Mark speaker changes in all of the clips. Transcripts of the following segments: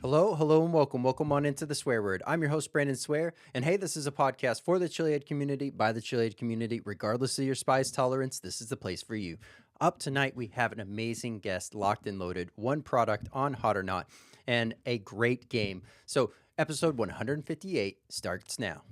Speaker 1: Hello, hello, and welcome. Welcome on into the swear word. I'm your host, Brandon Swear. And hey, this is a podcast for the chili head community by the chili head community. Regardless of your spice tolerance, this is the place for you. Up tonight, we have an amazing guest locked and loaded, one product on Hot or Not, and a great game. So, episode 158 starts now.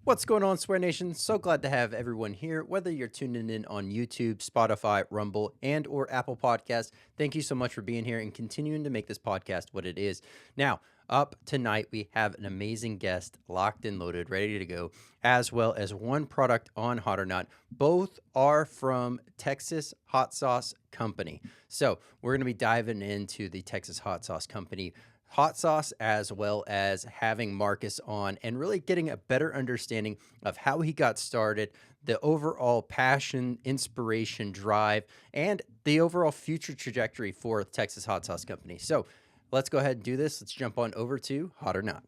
Speaker 1: What's going on, Swear Nation? So glad to have everyone here, whether you're tuning in on YouTube, Spotify, Rumble, and or Apple Podcasts. Thank you so much for being here and continuing to make this podcast what it is. Now, up tonight, we have an amazing guest locked and loaded, ready to go, as well as one product on Hot or Not. Both are from Texas Hot Sauce Company. So we're going to be diving into the Texas Hot Sauce Company hot sauce, as well as having Marcus on and really getting a better understanding of how he got started, the overall passion, inspiration, drive, and the overall future trajectory for the Texas Hot Sauce Company. So let's go ahead and do this. Let's jump on over to Hot or Not.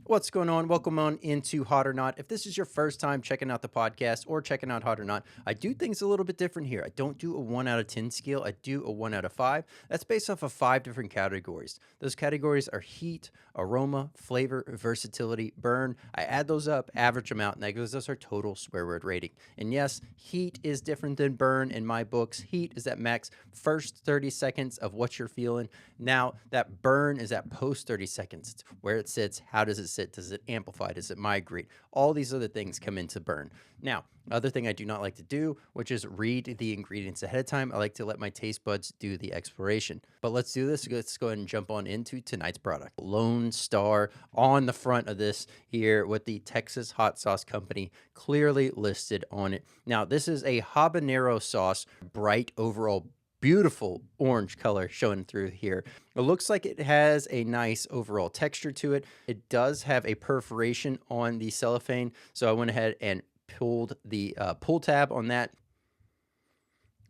Speaker 1: What's going on? Welcome on into Hot or Not. If this is your first time checking out the podcast or checking out Hot or Not, I do things a little bit different here. I don't do a 1 out of 10 scale. I do a 1 out of 5. That's based off of 5 different categories. Those categories are heat, aroma, flavor, versatility, burn. I add those up, average them out, and that gives us our total swear word rating. And yes, heat is different than burn in my books. Heat is that max first 30 seconds of what you're feeling. Now, that burn is that post 30 seconds. It's where it sits. How does it sit? Does it amplify? Does it migrate? All these other things come into burn. Now, other thing I do not like to do, which is read the ingredients ahead of time. I like to let my taste buds do the exploration. But let's do this. Let's go ahead and jump on into tonight's product. Lone Star on the front of this here with the Texas Hot Sauce Company clearly listed on it. Now, this is a habanero sauce, bright overall beautiful orange color showing through here. It looks like it has a nice overall texture to it. It does have a perforation on the cellophane, so I went ahead and pulled the pull tab on that.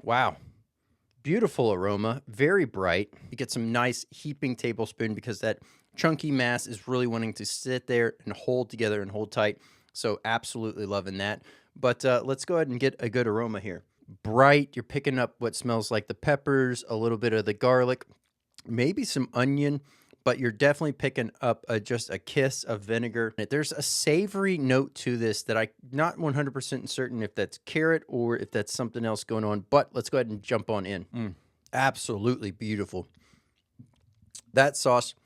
Speaker 1: Wow. Beautiful aroma, very bright. You get some nice heaping tablespoon because that chunky mass is really wanting to sit there and hold together and hold tight. So absolutely loving that. But let's go ahead and get a good aroma here. Bright, you're picking up what smells like the peppers, a little bit of the garlic, maybe some onion, but you're definitely picking up just a kiss of vinegar. There's a savory note to this that I'm not 100% certain if that's carrot or if that's something else going on, but let's go ahead and jump on in. Absolutely beautiful. That sauce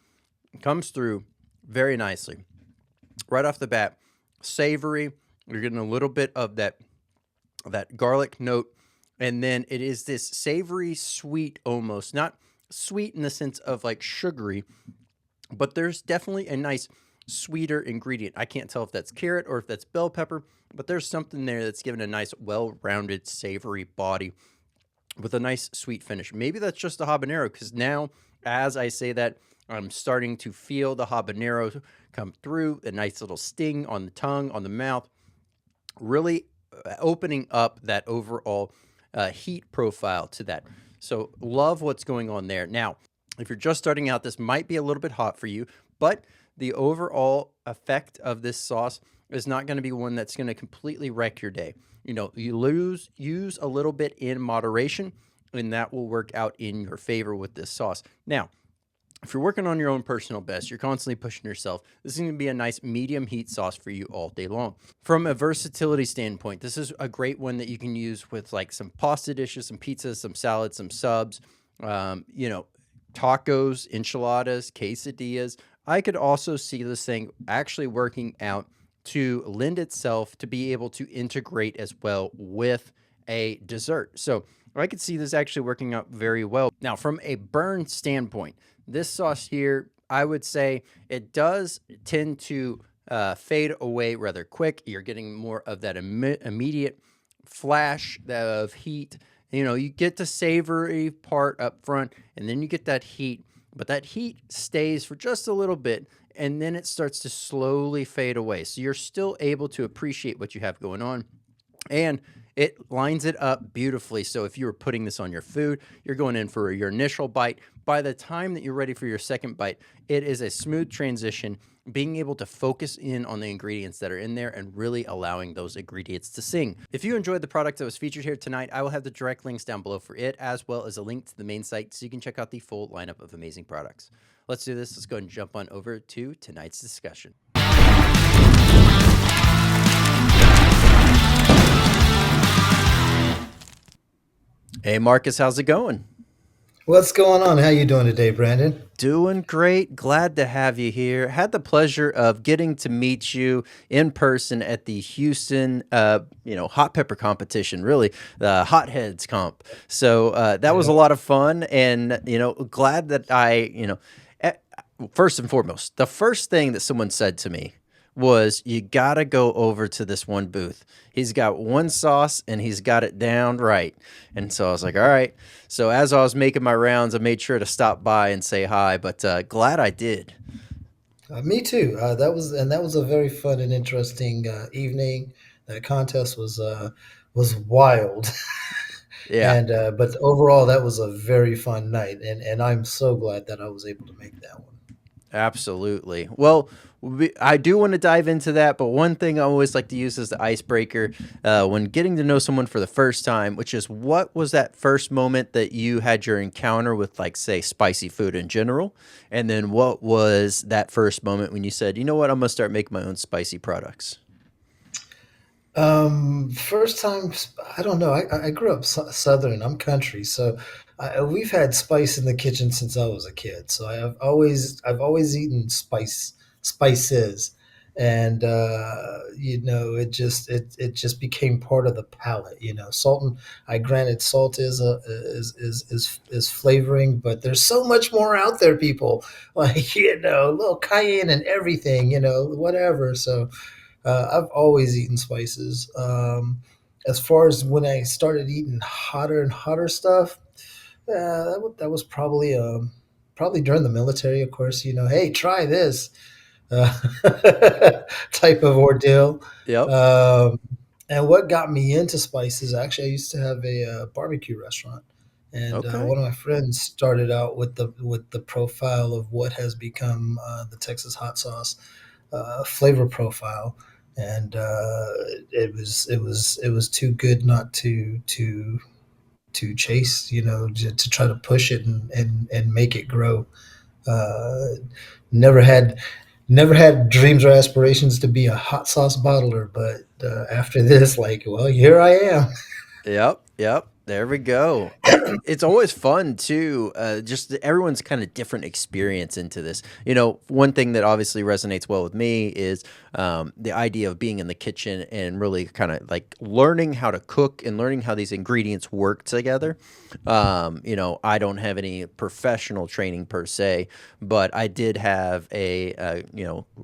Speaker 1: comes through very nicely. Right off the bat, savory, you're getting a little bit of that garlic note, and then it is this savory sweet, almost not sweet in the sense of like sugary, but there's definitely a nice sweeter ingredient. I can't tell if that's carrot or if that's bell pepper, but there's something there that's given a nice well-rounded savory body with a nice sweet finish. Maybe that's just the habanero, because now as I say that, I'm starting to feel the habanero come through, a nice little sting on the tongue, on the mouth, really opening up that overall heat profile to that. So love what's going on there. Now, if you're just starting out, this might be a little bit hot for you, but the overall effect of this sauce is not going to be one that's going to completely wreck your day. You know, use a little bit in moderation, and that will work out in your favor with this sauce. Now, if you're working on your own personal best, you're constantly pushing yourself, this is going to be a nice medium heat sauce for you all day long. From a versatility standpoint, this is a great one that you can use with like some pasta dishes, some pizzas, some salads, some subs, tacos, enchiladas, quesadillas. I could also see this thing actually working out to lend itself to be able to integrate as well with a dessert. So I could see this actually working out very well. Now, from a burn standpoint, this sauce here, I would say it does tend to fade away rather quick. You're getting more of that immediate flash of heat. You know, you get the savory part up front, and then you get that heat but that heat stays for just a little bit, and then it starts to slowly fade away. So you're still able to appreciate what you have going on, and it lines it up beautifully. So if you were putting this on your food, you're going in for your initial bite. By the time that you're ready for your second bite, it is a smooth transition, being able to focus in on the ingredients that are in there and really allowing those ingredients to sing. If you enjoyed the product that was featured here tonight, I will have the direct links down below for it, as well as a link to the main site so you can check out the full lineup of amazing products. Let's do this. Let's go and jump on over to tonight's discussion. Hey, Marcus, how's it going?
Speaker 2: What's going on? How you doing today, Brandon?
Speaker 1: Doing great. Glad to have you here. Had the pleasure of getting to meet you in person at the Houston, hot pepper competition. Really, the Hotheads comp. So that was a
Speaker 2: Yeah.
Speaker 1: lot of fun, and glad that eh, first and foremost, the first thing that someone said to me was, "You gotta go over to this one booth. He's got one sauce and he's got it down right." And so I was like, "All right." So as I was making my rounds, I made sure to stop by and say hi. But glad I did.
Speaker 2: Me too. That was a very fun and interesting evening. That contest was wild,
Speaker 1: Yeah.
Speaker 2: and but overall, that was a very fun night, and I'm so glad that I was able to make that one.
Speaker 1: Absolutely. Well, I do want to dive into that, but one thing I always like to use as the icebreaker when getting to know someone for the first time, which is, what was that first moment that you had your encounter with, like, say, spicy food in general? And then what was that first moment when you said, you know what, I'm going to start making my own spicy products?
Speaker 2: First time, I don't know. I grew up Southern. I'm country, so we've had spice in the kitchen since I was a kid. So I've always eaten spices, and it just became part of the palate. Salt and I granted salt is flavoring, but there's so much more out there, people. Like a little cayenne and everything. Whatever. So. I've always eaten spices. As far as when I started eating hotter and hotter stuff, that was probably during the military, of course. Hey, try this uh, type of ordeal.
Speaker 1: Yep.
Speaker 2: Um, and what got me into spices? Actually, I used to have a barbecue restaurant, and
Speaker 1: Okay.
Speaker 2: one of my friends started out with the profile of what has become the Texas hot sauce flavor profile, and it was too good not to chase, to try to push it and make it grow. Uh, never had never had dreams or aspirations to be a hot sauce bottler, but after this, like, well, here I am.
Speaker 1: Yep, yep. There we go. It's always fun too. Just everyone's kind of different experience into this. One thing that obviously resonates well with me is the idea of being in the kitchen and really kind of like learning how to cook and learning how these ingredients work together. I don't have any professional training per se, but I did have a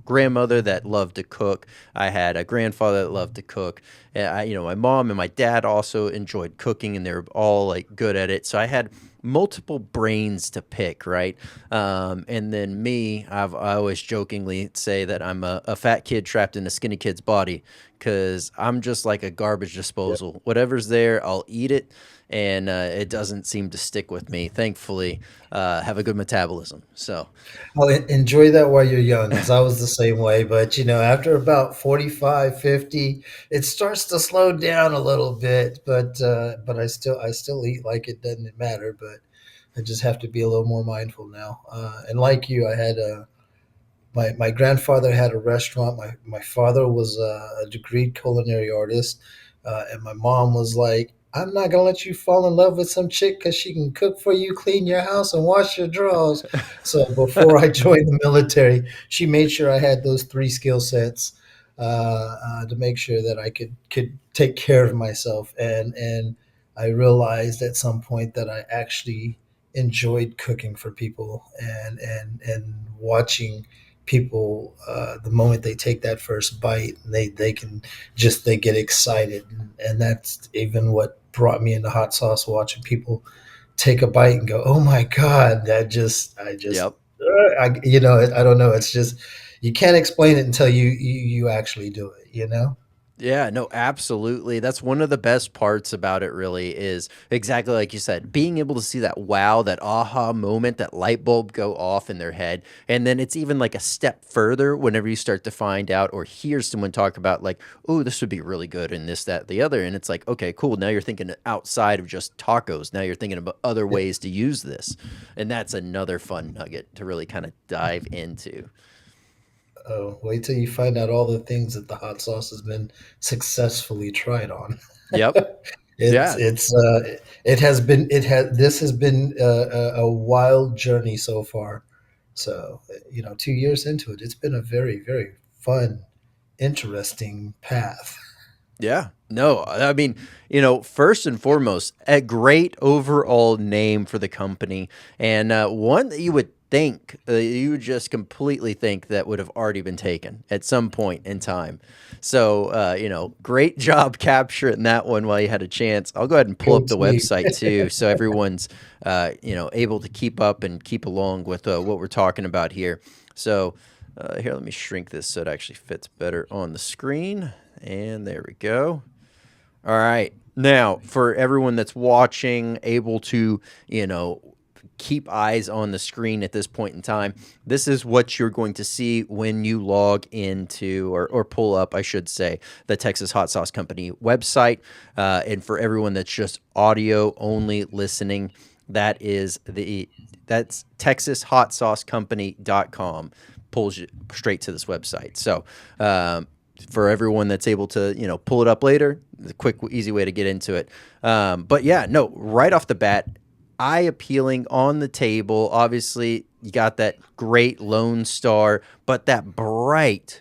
Speaker 1: grandmother that loved to cook. I had a grandfather that loved to cook. My mom and my dad also enjoyed cooking, and they were all like good at it. So I had multiple brains to pick, right? And then me, I always jokingly say that I'm a fat kid trapped in a skinny kid's body, because I'm just like a garbage disposal. Whatever's there, I'll eat it, and it doesn't seem to stick with me. Thankfully, have a good metabolism. So,
Speaker 2: Well, enjoy that while you're young, because I was the same way. But after about 45, 50, it starts to slow down a little bit. But I still eat like it doesn't matter. But I just have to be a little more mindful now. And like you, I had my grandfather had a restaurant. My father was a degreed culinary artist, and my mom was like, "I'm not gonna let you fall in love with some chick because she can cook for you, clean your house, and wash your drawers." So before I joined the military, she made sure I had those three skill sets to make sure that I could take care of myself. And I realized at some point that I actually enjoyed cooking for people and watching people the moment they take that first bite, they can just they get excited, and that's even what brought me into hot sauce, watching people take a bite and go, "Oh my god, I just,
Speaker 1: Yep.
Speaker 2: I don't know. It's just you can't explain it until you actually do it. You know?
Speaker 1: Yeah, no, absolutely. That's one of the best parts about it, really, is exactly like you said, being able to see that wow, that aha moment, that light bulb go off in their head. And then it's even like a step further whenever you start to find out or hear someone talk about, like, oh, this would be really good and this, that, the other. And it's like, okay, cool. Now you're thinking outside of just tacos. Now you're thinking about other
Speaker 2: Yeah.
Speaker 1: ways to use this. And that's another fun nugget to really kind of dive into.
Speaker 2: Oh, wait till you find out all the things that the hot sauce has been successfully tried on.
Speaker 1: Yep. Yeah.
Speaker 2: It has been it has this has been a wild journey so far. So 2 years into it, it's been a very very fun, interesting path.
Speaker 1: Yeah. No, I mean, first and foremost, a great overall name for the company, and one that you would think, you would just completely think that would have already been taken at some point in time. So, great job capturing that one while you had a chance. I'll go ahead and pull
Speaker 2: Go
Speaker 1: up the
Speaker 2: team.
Speaker 1: website too, so everyone's, able to keep up and keep along with what we're talking about here. So, here, let me shrink this so it actually fits better on the screen. And there we go. All right. Now, for everyone that's watching, able to, keep eyes on the screen at this point in time, this is what you're going to see when you log into or pull up, I should say, the Texas Hot Sauce Company website. And for everyone that's just audio only listening, that's texashotsaucecompany.com. Pulls you straight to this website. So, for everyone that's able to, pull it up later, the quick, easy way to get into it. But yeah, no, right off the bat, eye appealing on the table. Obviously, you got that great Lone Star, but that bright,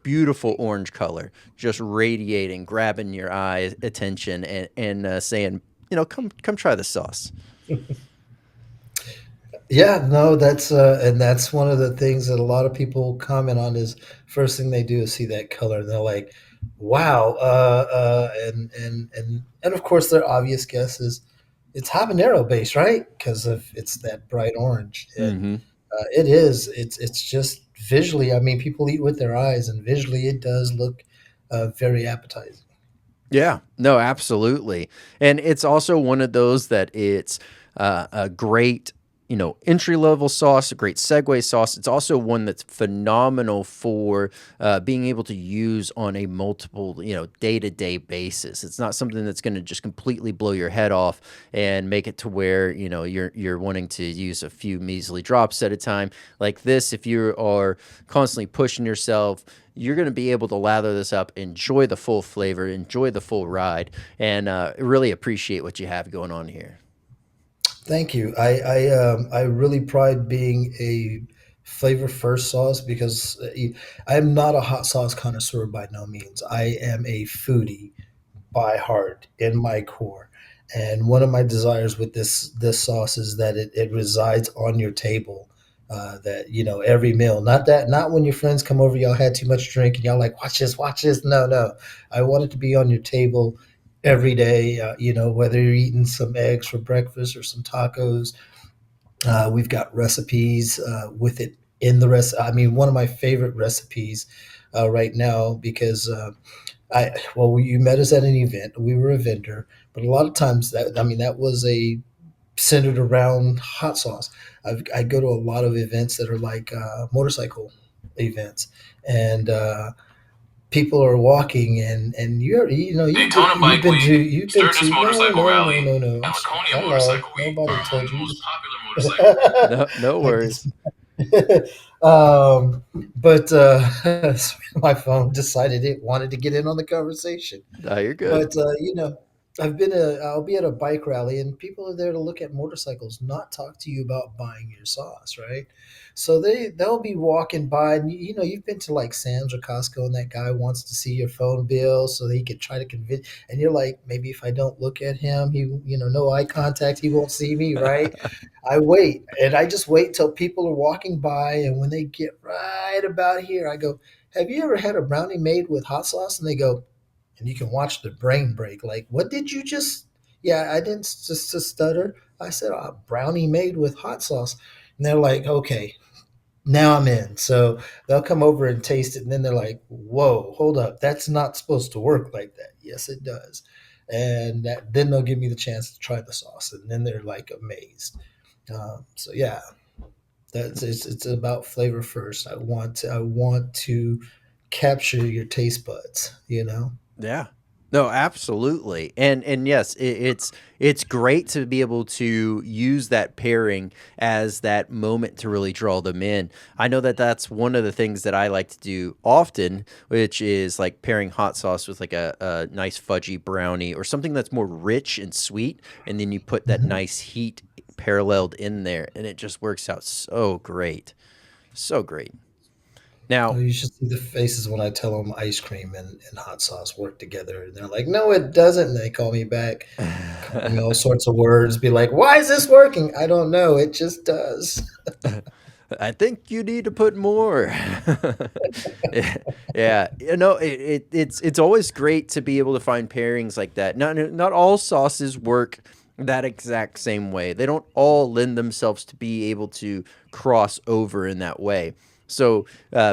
Speaker 1: beautiful orange color just radiating, grabbing your eye attention, and saying, come try the sauce.
Speaker 2: Yeah, no, that's one of the things that a lot of people comment on is first thing they do is see that color and they're like, "Wow!" And of course their obvious guess is it's habanero based, right? Because of it's that bright orange, and
Speaker 1: Mm-hmm.
Speaker 2: it is. It's just visually. I mean, people eat with their eyes, and visually it does look very appetizing.
Speaker 1: Yeah, no, absolutely. And it's also one of those that it's a great, entry level sauce, a great segue sauce. It's also one that's phenomenal for being able to use on a multiple, day to day basis. It's not something that's going to just completely blow your head off and make it to where, you're wanting to use a few measly drops at a time. Like this, if you are constantly pushing yourself, you're going to be able to lather this up, enjoy the full flavor, enjoy the full ride, and really appreciate what you have going on here.
Speaker 2: Thank you. I really pride being a flavor first sauce because I am not a hot sauce connoisseur by no means. I am a foodie by heart in my core. And one of my desires with this sauce is that it resides on your table. That every meal, not when your friends come over, y'all had too much drink and y'all like watch this, watch this. No, no, I want it to be on your table every day. Whether you're eating some eggs for breakfast or some tacos, we've got recipes with it in the rest. I mean, one of my favorite recipes right now because you met us at an event. We were a vendor, but a lot of times that was a centered around hot sauce. I go to a lot of events that are like motorcycle events, and people are walking, and
Speaker 3: Daytona Bike Week,
Speaker 2: you've been
Speaker 3: Sturgis
Speaker 2: to no
Speaker 3: Motorcycle
Speaker 2: no no
Speaker 3: Rally,
Speaker 2: no no.
Speaker 3: and Laconia
Speaker 2: Hello,
Speaker 3: Motorcycle Week,
Speaker 2: nobody told
Speaker 3: some of the
Speaker 2: you.
Speaker 3: most popular motorcycle meets.
Speaker 1: No, no
Speaker 2: I
Speaker 1: worries.
Speaker 2: guess. But my phone decided it wanted to get in on the conversation.
Speaker 1: No, you're good.
Speaker 2: But I'll be at a bike rally, and people are there to look at motorcycles, not talk to you about buying your sauce, right? So they'll be walking by, and you've been to like Sam's or Costco, and that guy wants to see your phone bill so that he could try to convince. And you're like, maybe if I don't look at him, he, no eye contact, he won't see me, right? I wait, and I just wait till people are walking by, and when they get right about here, I go, "Have you ever had a brownie made with hot sauce?" And they go, and you can watch the brain break. Like, what did you just? Yeah, I didn't just to stutter. I said brownie made with hot sauce, and they're like, okay, now I'm in. So they'll come over and taste it, and then they're like, "Whoa, hold up, that's not supposed to work like that." Yes, it does. And then they'll give me the chance to try the sauce, and then they're like amazed. So yeah, that's it's about flavor first. I want to capture your taste buds. You know.
Speaker 1: Yeah. No, absolutely. And yes, it's great to be able to use that pairing as that moment to really draw them in. I know that that's one of the things that I like to do often, which is like pairing hot sauce with like a nice fudgy brownie or something that's more rich and sweet, and then you put that
Speaker 2: Mhm.
Speaker 1: nice heat paralleled in there, and it just works out so great. So great.
Speaker 2: Oh,
Speaker 1: Now,
Speaker 2: you should see the faces when I tell them ice cream and hot sauce work together. And they're like, no, it doesn't. And they call me back, call me all sorts of words, be like, why is this working? I don't know. It just does.
Speaker 1: I think you need to put more. Yeah, it's always great to be able to find pairings like that. Not all sauces work that exact same way. They don't all lend themselves to be able to cross over in that way. So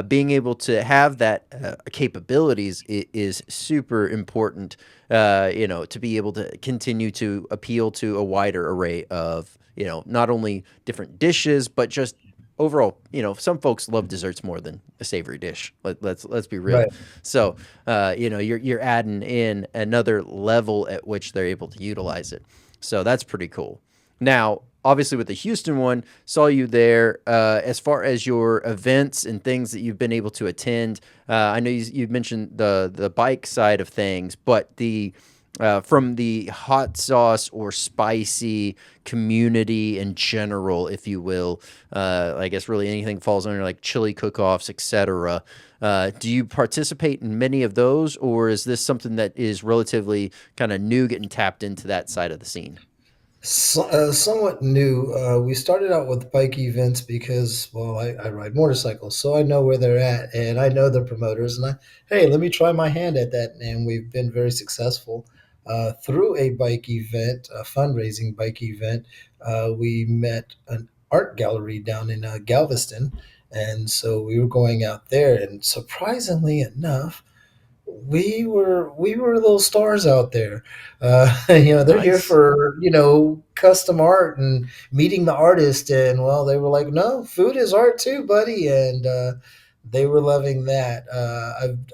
Speaker 1: being able to have that capabilities is super important. To be able to continue to appeal to a wider array of not only different dishes but just overall, some folks love desserts more than a savory dish. Let's be real.
Speaker 2: Right.
Speaker 1: So, you're adding in another level at which they're able to utilize it. So that's pretty cool. Now, obviously, with the Houston one, saw you there. As far as your events and things that you've been able to attend, I know you mentioned the bike side of things, but the from the hot sauce or spicy community in general, if you will. I guess really anything falls under like chili cook-offs, etc. Do you participate in many of those, or is this something that is relatively kind of new, getting tapped into that side of the scene?
Speaker 2: Somewhat new. We started out with bike events because, well, I ride motorcycles, so I know where they're at and I know the promoters. And hey, let me try my hand at that. And we've been very successful through a bike event, a fundraising bike event. We met an art gallery down in Galveston, and so we were going out there. And surprisingly enough, we were little stars out there. They're here
Speaker 1: Nice.
Speaker 2: for custom art and meeting the artist, and well, they were like, no, food is art too, buddy, and they were loving that.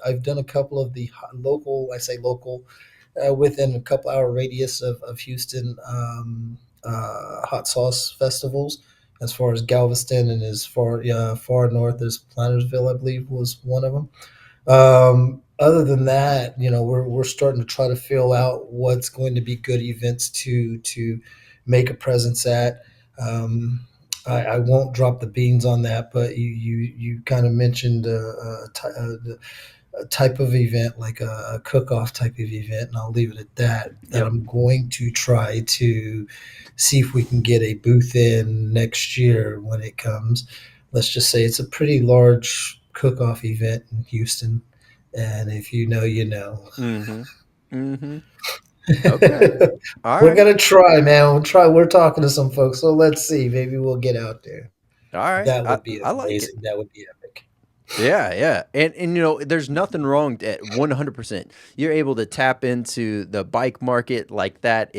Speaker 2: I've done a couple of the local, I say local, within a couple hour radius of Houston, hot sauce festivals. As far as Galveston and as far north as Plantersville, I believe was one of them. Other than that, we're starting to try to fill out what's going to be good events to make a presence at. I won't drop the beans on that, but you kind of mentioned a type of event like a cook-off type of event, and I'll leave it at that. That
Speaker 1: Yep.
Speaker 2: I'm going to try to see if we can get a booth in next year when it comes. Let's just say it's a pretty large cook-off event in Houston, and if you know, you know.
Speaker 1: Mm-hmm. Mm-hmm. Okay. All
Speaker 2: We're
Speaker 1: right.
Speaker 2: gonna try, man. We'll try. We're talking to some folks, so let's see. Maybe we'll get out there.
Speaker 1: All right.
Speaker 2: That would be
Speaker 1: I like it.
Speaker 2: amazing. That would be epic.
Speaker 1: Yeah, yeah. And there's nothing wrong at 100%. You're able to tap into the bike market like that.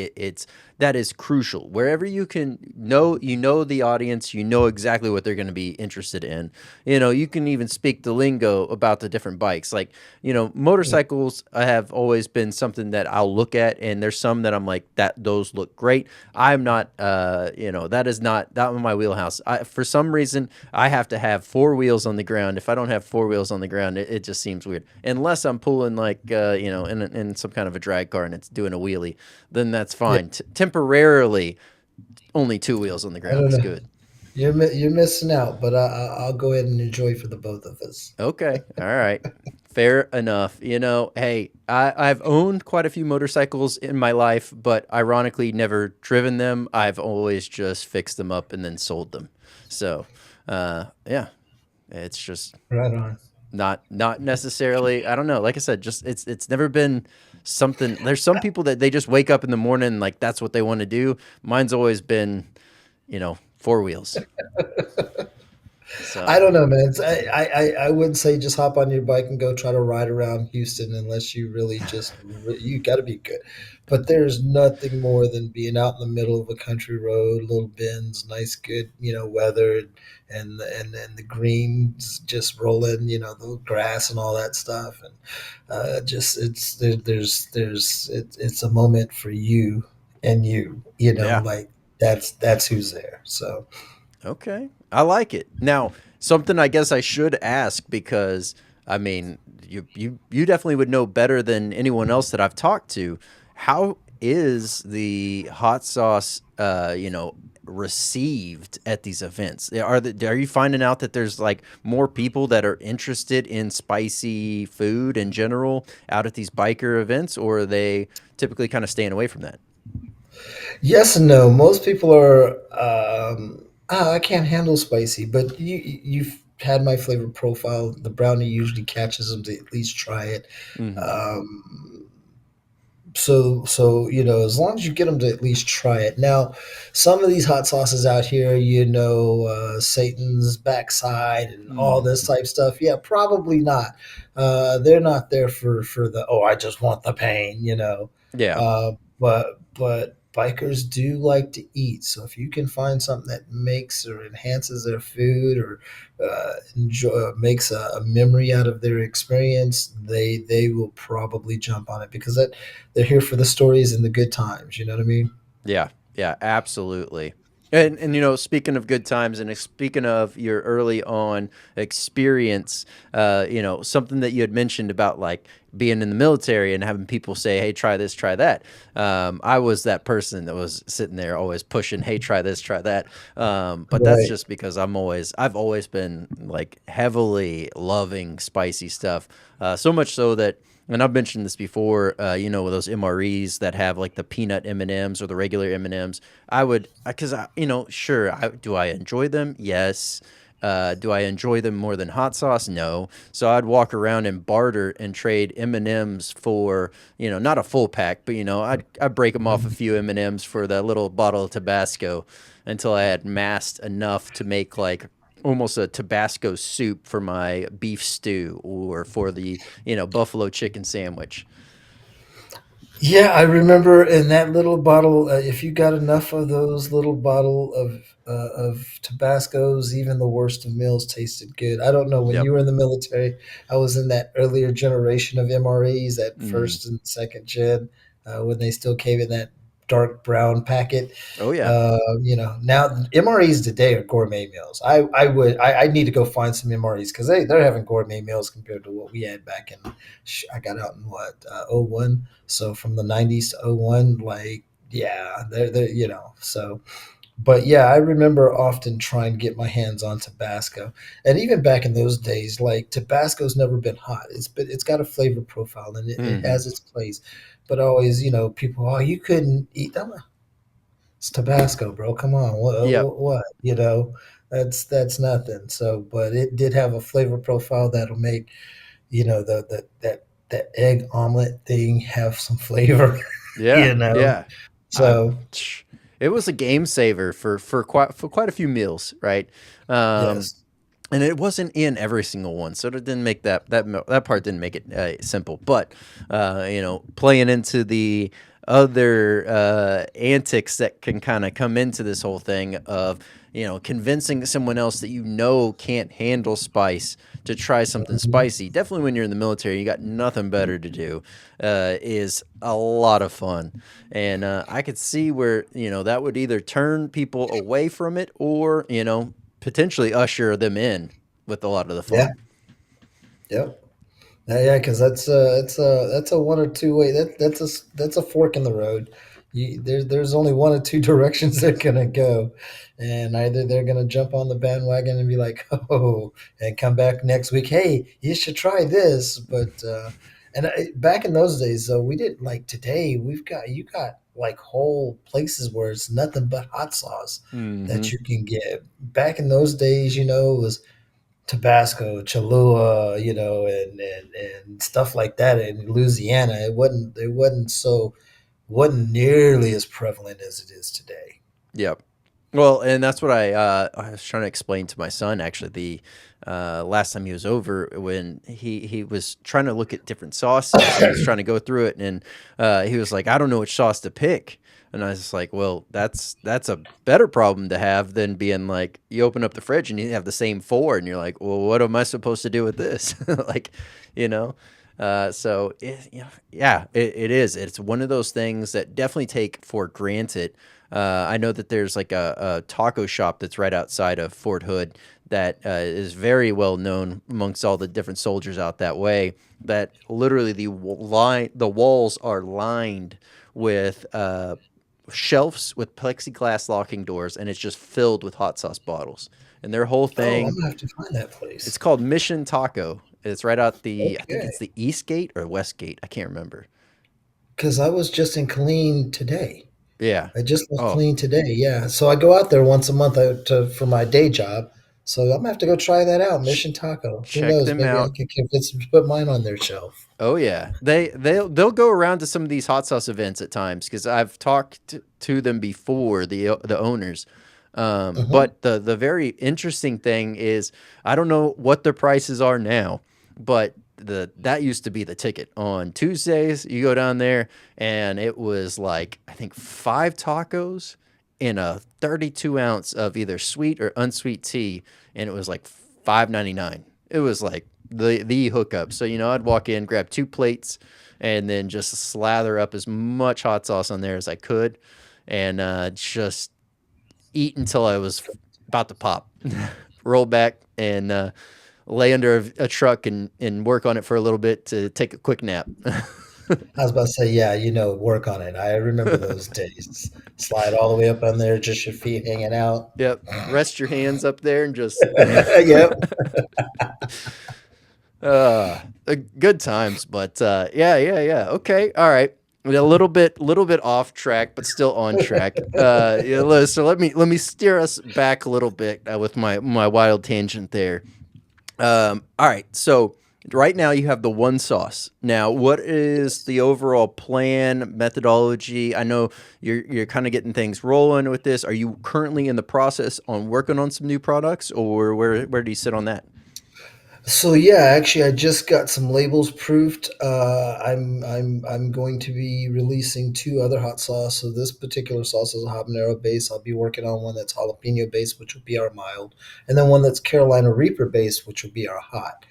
Speaker 1: That is crucial. Wherever you can know the audience, you know exactly what they're going to be interested in. You can even speak the lingo about the different bikes. Like, motorcycles have always been something that I'll look at, and there's some that I'm like, those look great. I'm not that is not that in my wheelhouse. For some reason I have to have four wheels on the ground. If I don't have four wheels on the ground, it just seems weird. Unless I'm pulling like in some kind of a drag car and it's doing a wheelie, then that's
Speaker 2: Yeah,
Speaker 1: fine. Temporarily, only two wheels on the
Speaker 2: I
Speaker 1: ground
Speaker 2: don't
Speaker 1: is
Speaker 2: know.
Speaker 1: good.
Speaker 2: You're missing out, but I'll go ahead and enjoy for the both of us.
Speaker 1: Okay, all right, fair enough. Hey, I've owned quite a few motorcycles in my life, but ironically, never driven them. I've always just fixed them up and then sold them. So, yeah, it's just
Speaker 2: Right on.
Speaker 1: not necessarily. I don't know. Like I said, just it's never been something. There's some people that they just wake up in the morning and, like, that's what they want to do. Mine's always been, four wheels.
Speaker 2: I
Speaker 1: So
Speaker 2: don't know, man. I would say just hop on your bike and go try to ride around Houston unless you really you got to be good. But there's nothing more than being out in the middle of a country road, little bends, nice, good, weather, and the greens just rolling, the grass and all that stuff, and just it's a moment for you and
Speaker 1: yeah.
Speaker 2: like that's who's there. So.
Speaker 1: Okay. I like it. Now, something I guess I should ask because I mean, you definitely would know better than anyone else that I've talked to. How is the hot sauce received at these events? Are you finding out that there's like more people that are interested in spicy food in general out at these biker events, or are they typically kind of staying away from that?
Speaker 2: Yes and no. Most people are. I can't handle spicy, but you've had my flavor profile. The brownie usually catches them to at least try it.
Speaker 1: Hmm.
Speaker 2: Um, so as long as you get them to at least try it. Now, some of these hot sauces out here, Satan's backside and all this
Speaker 1: Hmm.
Speaker 2: type stuff. Yeah, probably not. They're not there for the I just want the pain.
Speaker 1: Yeah.
Speaker 2: But bikers do like to eat. So if you can find something that makes or enhances their food or makes a memory out of their experience, they will probably jump on it because they're here for the stories and the good times. You know what I mean?
Speaker 1: Yeah, yeah, absolutely. And speaking of good times and speaking of your early on experience, something that you had mentioned about like being in the military and having people say, "Hey, try this, try that." I was that person that was sitting there always pushing, "Hey, try this, try that." But that's
Speaker 2: Right.
Speaker 1: just because I've always been like heavily loving spicy stuff, so much so that and I've mentioned this before, those MREs that have like the peanut M&Ms or the regular M&Ms. I would, because sure, do I enjoy them? Yes. Do I enjoy them more than hot sauce? No. So I'd walk around and barter and trade M&Ms for, not a full pack, but I'd break them off a few M&Ms for that little bottle of Tabasco until I had massed enough to make like almost a Tabasco soup for my beef stew or for the buffalo chicken sandwich.
Speaker 2: Yeah, I remember in that little bottle. If you got enough of those little bottle of Tabascos, even the worst of meals tasted good. I don't know when
Speaker 1: Yep.
Speaker 2: you were in the military. I was in that earlier generation of MREs, that
Speaker 1: Mm.
Speaker 2: first and second gen, when they still came in that dark brown packet.
Speaker 1: Oh yeah.
Speaker 2: Now MREs today are gourmet meals. I need to go find some MREs because they're having gourmet meals compared to what we had back in. I got out in what, '01. So from the '90s to '01, like, yeah, they're so. But yeah, I remember often trying to get my hands on Tabasco, and even back in those days, like Tabasco's never been hot. It's got a flavor profile and it
Speaker 1: Hmm.
Speaker 2: has its place. But always, people, oh, you couldn't eat. It's Tabasco, bro. Come on, what?
Speaker 1: Yep.
Speaker 2: What? That's nothing. So, but it did have a flavor profile that'll make that egg omelet thing have some flavor.
Speaker 1: Yeah.
Speaker 2: you know.
Speaker 1: Yeah. I.
Speaker 2: So
Speaker 1: It was a game saver for quite a few meals, right? Um,
Speaker 2: yes,
Speaker 1: and it wasn't in every single one, so it didn't make that part didn't make it simple. But playing into the other antics that can kind of come into this whole thing of convincing someone else that can't handle spice to try something
Speaker 2: mhm.
Speaker 1: spicy. Definitely when you're in the military, you got nothing better to do. Is a lot of fun, and I could see where that would either turn people away from it or potentially usher them in with a lot of the
Speaker 2: Yeah,
Speaker 1: fun.
Speaker 2: yep. Yeah, because that's a one or two way. That's a fork in the road. There's only one or two directions they're gonna go, and either they're gonna jump on the bandwagon and be like, "Oh," and come back next week. Hey, you should try this. But back in those days, though, we didn't like today. You got like whole places where it's nothing but hot sauce
Speaker 1: Hmm.
Speaker 2: that you can get. Back in those days, it was Tabasco, Cholula, and stuff like that in Louisiana. It wasn't nearly as prevalent as it is today.
Speaker 1: Yep. Well, and that's what I was trying to explain to my son actually the last time he was over when he was trying to look at different sauces. He was trying to go through it, and he was like, I don't know which sauce to pick. And I was just like, well, that's a better problem to have than being like, you open up the fridge and you have the same four, and you're like, well, what am I supposed to do with this? Like, you know. So it is. It's one of those things that definitely take for granted. I know that there's like a taco shop that's right outside of Fort Hood that is very well known amongst all the different soldiers out that way. That literally the walls are lined with shelves with plexiglass locking doors, and it's just filled with hot sauce bottles. And their whole
Speaker 2: Oh,
Speaker 1: thing,
Speaker 2: I'm gonna have to find that place.
Speaker 1: it's called Mission Taco. It's right out I think
Speaker 2: Okay,
Speaker 1: it's the East Gate or West Gate. I can't remember.
Speaker 2: because I was just in Killeen today.
Speaker 1: Yeah.
Speaker 2: I just left
Speaker 1: Oh,
Speaker 2: Killeen today. Yeah, so I go out there once a month for my day job. So I'm gonna have to go try that out.
Speaker 1: ch-
Speaker 2: Mission Taco. Who
Speaker 1: check
Speaker 2: knows?
Speaker 1: them
Speaker 2: Maybe I
Speaker 1: out.
Speaker 2: can convince them to put mine on their shelf.
Speaker 1: Oh yeah, they'll go around to some of these hot sauce events at times because I've talked to them before, the owners.
Speaker 2: Hmm.
Speaker 1: But the very interesting thing is I don't know what their prices are now, but that used to be the ticket on Tuesdays. You go down there and it was like I think 5 tacos in a 32 ounce of either sweet or unsweet tea, and it was like $5.99. It was like the hookup. So I'd walk in, grab 2 plates, and then just slather up as much hot sauce on there as I could, and just eat until I was about to pop. Roll back and lay under a truck and work on it for a little bit to take a quick nap.
Speaker 2: I was about to say, yeah, work on it. I remember those days. Slide all the way up on there, just your feet hanging out.
Speaker 1: Yep. Rest your hands up there and just
Speaker 2: Yep.
Speaker 1: good times. But yeah. Okay, all right. A little bit off track, but still on track. Yeah, so let me steer us back a little bit with my wild tangent there. All right, so right now you have the one sauce. Now, what is
Speaker 2: Yes.
Speaker 1: the overall plan, methodology? I know you're kind of getting things rolling with this. Are you currently in the process on working on some new products, or where do you sit on that?
Speaker 2: So yeah, actually, I just got some labels proofed. I'm going to be releasing two other hot sauce. So this particular sauce is a habanero base. I'll be working on one that's jalapeno based, which will be our mild, and then one that's Carolina Reaper based, which will be our hot.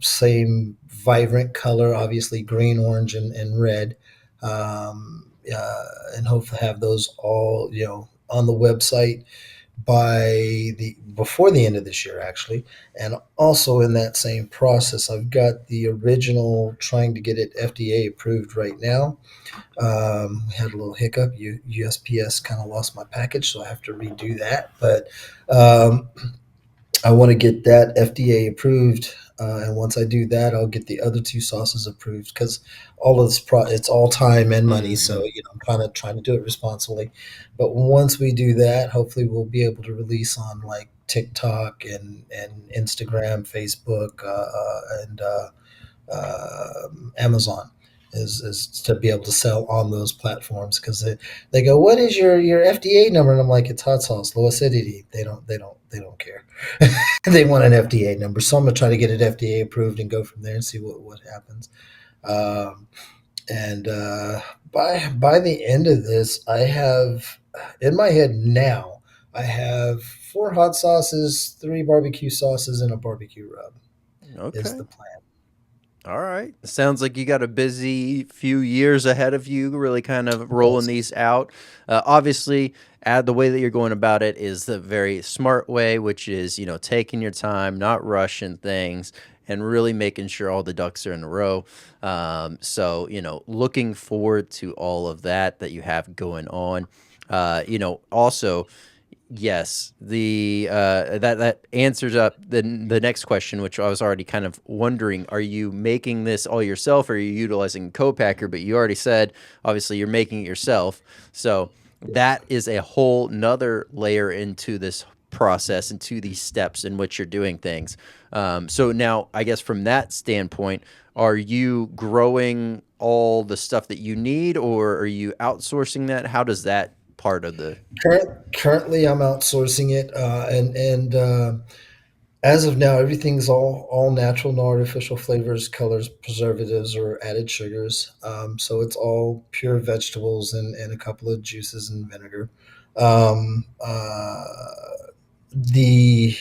Speaker 2: Same vibrant color, obviously green, orange, and red, and hopefully have those all on the website by the before the end of this year actually. And also in that same process, I've got the original trying to get it FDA approved right now. We had a little hiccup. USPS kind of lost my package, so I have to redo that, but um, I want to get that FDA approved, and once I do that, I'll get the other two sauces approved because all of this it's all time and money. So
Speaker 1: Hmm.
Speaker 2: I'm kind of trying to do it responsibly. But once we do that, hopefully we'll be able to release on like TikTok and Instagram, Facebook, and Amazon. Is to be able to sell on those platforms because they go, what is your FDA number? And I'm like, it's hot sauce, low acidity. They don't care. They want an FDA number, so I'm gonna try to get it FDA approved and go from there and see what happens. Um, and by the end of this, I have in my head now, I have 4 hot sauces, 3 barbecue sauces, and a barbecue rub. Is
Speaker 1: Okay.
Speaker 2: the plan?
Speaker 1: All right. Sounds like you got a busy few years ahead of you, really kind of rolling
Speaker 2: Yes.
Speaker 1: these out. Obviously, the way that you're going about it is the very smart way, which is, taking your time, not rushing things, and really making sure all the ducks are in a row. So, looking forward to all of that you have going on. Also, yes, the that answers up the next question, which I was already kind of wondering: are you making this all yourself, or are you utilizing a co-packer? But you already said, obviously, you're making it yourself. So that is a whole nother layer into this process and to these steps in which you're doing things. So now, I guess from that standpoint, are you growing all the stuff that you need, or are you outsourcing that? How does that part of the
Speaker 2: Currently, I'm outsourcing it, and as of now, everything's all natural, no artificial flavors, colors, preservatives, or added sugars. So it's all pure vegetables and a couple of juices and vinegar. Um, uh, the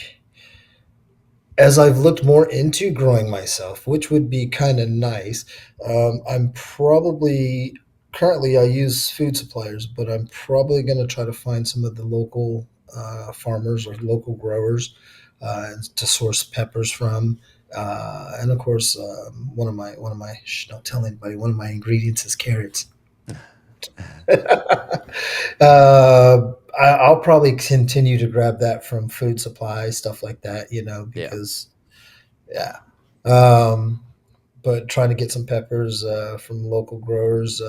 Speaker 2: As I've looked more into growing myself, which would be kind of nice, I'm probably currently I use food suppliers, but I'm probably going to try to find some of the local farmers or local growers to source peppers from. And of course, don't tell anybody. One of my ingredients is carrots. I'll probably continue to grab that from food supply stuff like that,
Speaker 1: yeah.
Speaker 2: because yeah. Um, but trying to get some peppers from local growers,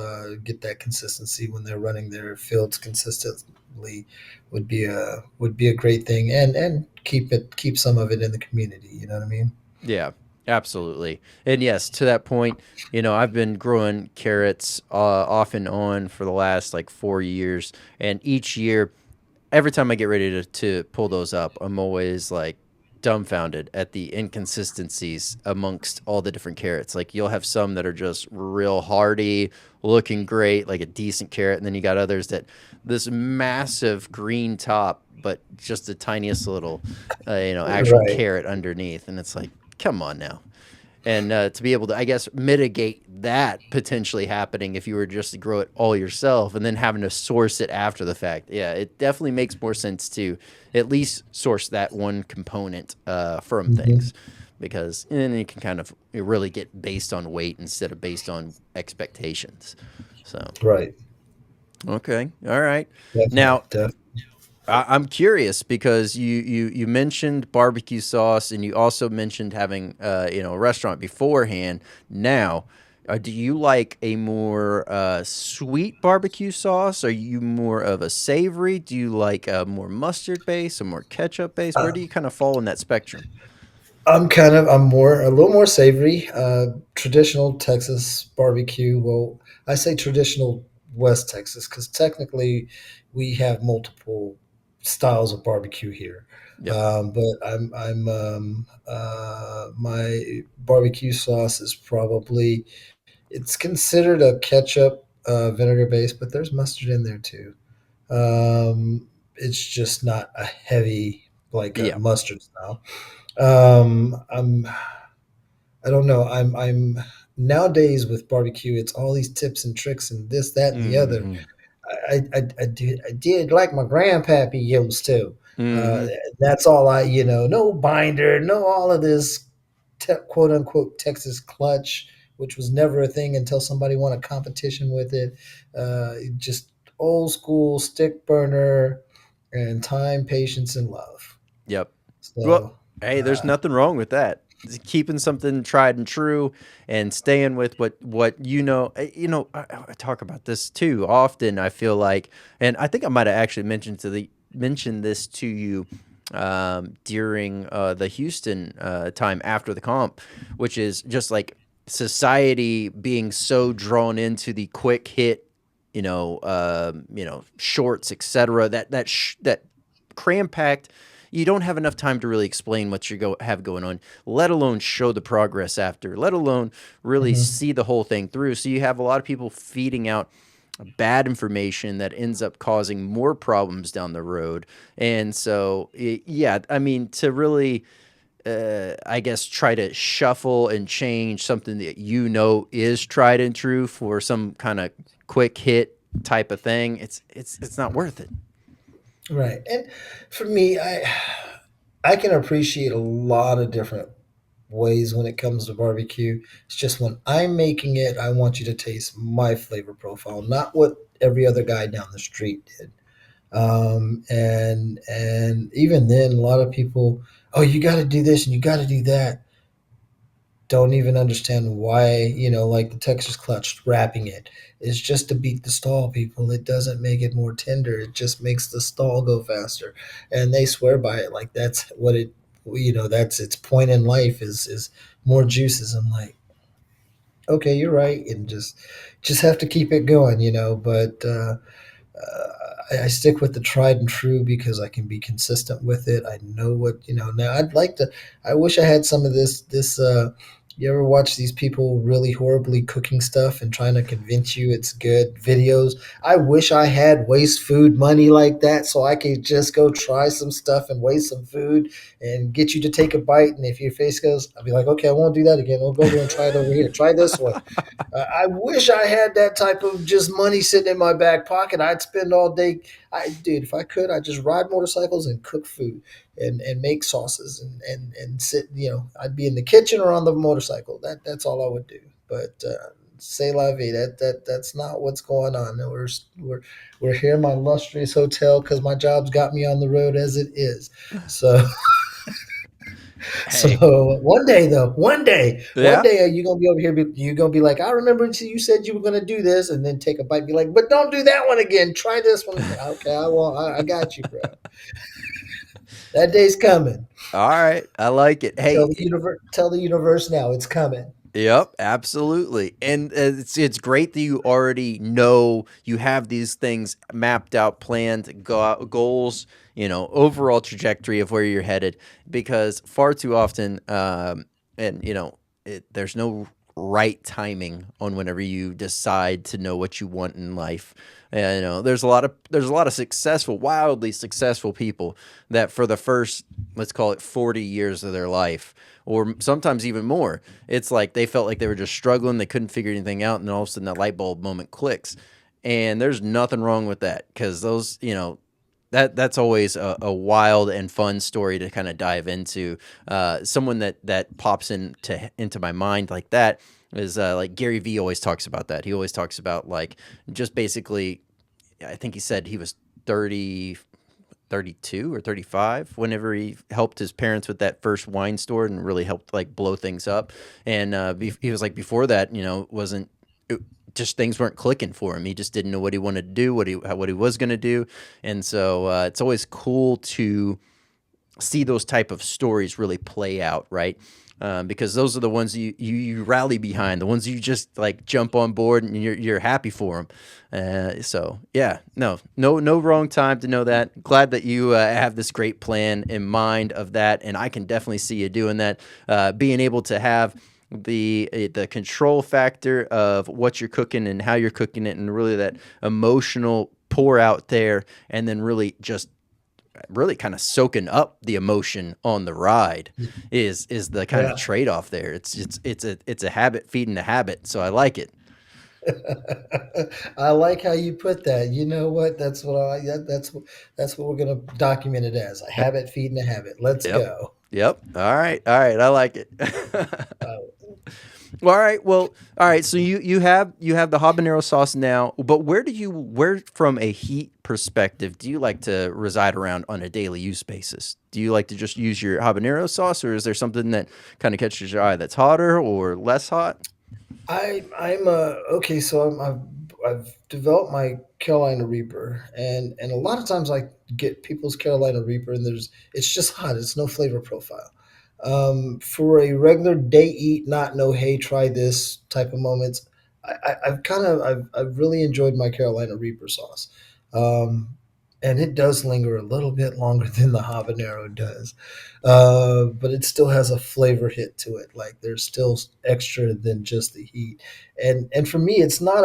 Speaker 2: get that consistency when they're running their fields consistently would be a great thing, and keep some of it in the community. You know what I mean?
Speaker 1: Yeah, absolutely. And yes, to that point, I've been growing carrots off and on for the last like 4 years. And each year, every time I get ready to pull those up, I'm always like dumbfounded at the inconsistencies amongst all the different carrots. Like you'll have some that are just real hardy, looking great, like a decent carrot. And then you got others that this massive green top, but just the tiniest little, actual
Speaker 2: Right.
Speaker 1: carrot underneath. And it's like, come on now. And to be able to, I guess, mitigate that potentially happening if you were just to grow it all yourself and then having to source it after the fact. Yeah, it definitely makes more sense to at least source that one component from
Speaker 2: Hmm.
Speaker 1: things, because then you can kind of really get based on weight instead of based on expectations. So,
Speaker 2: Right.
Speaker 1: okay. All right.
Speaker 2: Definitely.
Speaker 1: Now,
Speaker 2: Definitely.
Speaker 1: I'm curious because you mentioned barbecue sauce, and you also mentioned having a restaurant beforehand. Now, do you like a more sweet barbecue sauce? Are you more of a savory? Do you like a more mustard base, a more ketchup base? Where do you kind of fall in that spectrum?
Speaker 2: I'm a little more savory, traditional Texas barbecue. Well, I say traditional West Texas because technically we have multiple styles of barbecue here.
Speaker 1: Yep.
Speaker 2: But my barbecue sauce is probably it's considered a ketchup vinegar base, but there's mustard in there too. It's just not a heavy like a
Speaker 1: Yeah.
Speaker 2: mustard style. I'm I don't know. I'm nowadays with barbecue, it's all these tips and tricks and this, that, and the other.
Speaker 1: Mm-hmm.
Speaker 2: I did like my grandpappy used to. Uh,
Speaker 1: Mm-hmm.
Speaker 2: that's all no binder, no all of this quote unquote Texas clutch, which was never a thing until somebody won a competition with it. Just old school stick burner and time, patience, and love.
Speaker 1: Yep. Well,
Speaker 2: So,
Speaker 1: hey, there's
Speaker 2: uh,
Speaker 1: nothing wrong with that. Just keeping something tried and true, and staying with what you know. I talk about this too often. I feel like, and I think I might have actually mentioned this to you during the Houston time after the comp, which is just like society being so drawn into the quick hit, shorts, etc. That cram packed. You don't have enough time to really explain what have going on, let alone show the progress after, let alone really
Speaker 2: mhm.
Speaker 1: see the whole thing through. So you have a lot of people feeding out bad information that ends up causing more problems down the road. And so, yeah, I mean, to really, I guess, try to shuffle and change something that is tried and true for some kind of quick hit type of thing, it's not worth it.
Speaker 2: Right. And for me, I can appreciate a lot of different ways when it comes to barbecue. It's just when I'm making it, I want you to taste my flavor profile, not what every other guy down the street did. And even then, a lot of people, oh, you got to do this and you got to do that. don't even understand why, like the Texas clutch wrapping it is just to beat the stall, people. It doesn't make it more tender. It just makes the stall go faster. And they swear by it. Like that's what it, that's its point in life is more juices. I'm like, okay, you're right. And just have to keep it going, but, I stick with the tried and true because I can be consistent with it. I know what now. I'd like to. I wish I had some of this. You ever watch these people really horribly cooking stuff and trying to convince you it's good videos? I wish I had waste food money like that so I could just go try some stuff and waste some food and get you to take a bite. And if your face goes, I'll be like, okay, I won't do that again. We'll go there and try it over here. Try this one. I wish I had that type of just money sitting in my back pocket. I'd spend all day. Dude, if I could, I'd just ride motorcycles and cook food and make sauces and sit. I'd be in the kitchen or on the motorcycle. That's all I would do. But c'est la vie. That's not what's going on. We're we're here in my illustrious hotel because my job's got me on the road as it is. So
Speaker 1: Hey,
Speaker 2: so one day, though, one
Speaker 1: yeah.
Speaker 2: day, you're gonna be over here. You're gonna be like, I remember you said you were gonna do this, and then take a bite. Be like, but don't do that one again. Try this one. Okay, I won't. I got you, bro. That day's coming.
Speaker 1: All right, I like it. Hey,
Speaker 2: Tell the universe now it's coming.
Speaker 1: yep, absolutely. And it's great that you already know you have these things mapped out, planned, goals, overall trajectory of where you're headed. Because far too often, and there's no right timing on whenever you decide to know what you want in life. And, there's a lot of successful, wildly successful people that for the first, let's call it 40 years of their life, or sometimes even more, it's like they felt like they were just struggling, they couldn't figure anything out, and then all of a sudden that light bulb moment clicks. And there's nothing wrong with that, because those, that's always a wild and fun story to kind of dive into. Someone that pops into my mind like that is like Gary Vee always talks about that. He always talks about like just basically, I think he said he was 30, 32 or 35 whenever he helped his parents with that first wine store and really helped like blow things up. And he was like, before that, wasn't it, just things weren't clicking for him. He just didn't know what he wanted to do, what he was going to do. And so it's always cool to see those type of stories really play out, right? Because those are the ones you rally behind, the ones you just like jump on board and you're happy for them. So yeah, no wrong time to know that. Glad that you have this great plan in mind of that, and I can definitely see you doing that. Being able to have the control factor of what you're cooking and how you're cooking it, and really that emotional pour out there, and then really kind of soaking up the emotion on the ride is the kind of
Speaker 2: Yeah.
Speaker 1: trade-off there. It's a habit feeding a habit, so I like it.
Speaker 2: I like how you put that. You know what? That's what we're gonna document it as a habit feeding a habit. Let's
Speaker 1: Yep.
Speaker 2: go.
Speaker 1: Yep. All right, I like it.
Speaker 2: Uh,
Speaker 1: All right. Well, all right. So you have the habanero sauce now, but where from a heat perspective do you like to reside around on a daily use basis? Do you like to just use your habanero sauce, or is there something that kind of catches your eye that's hotter or less hot?
Speaker 2: I'm okay. So I've developed my Carolina Reaper, and a lot of times I get people's Carolina Reaper, and it's just hot. It's no flavor profile. For a regular day eat, not no hey try this type of moments, I've really enjoyed my Carolina Reaper sauce, um, and it does linger a little bit longer than the habanero does, but it still has a flavor hit to it. Like there's still extra than just the heat, and for me, it's not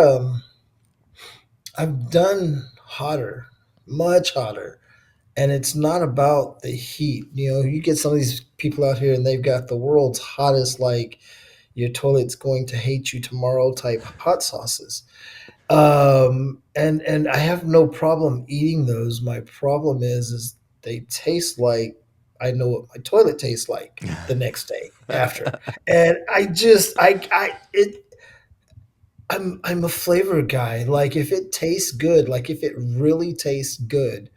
Speaker 2: I've done hotter, much hotter, and it's not about the heat. You get some of these people out here and they've got the world's hottest, like your toilet's going to hate you tomorrow type hot sauces. And I have no problem eating those. My problem is they taste like I know what my toilet tastes like the next day after. And I just I it I'm a flavor guy. Like if it tastes good, like if it really tastes good,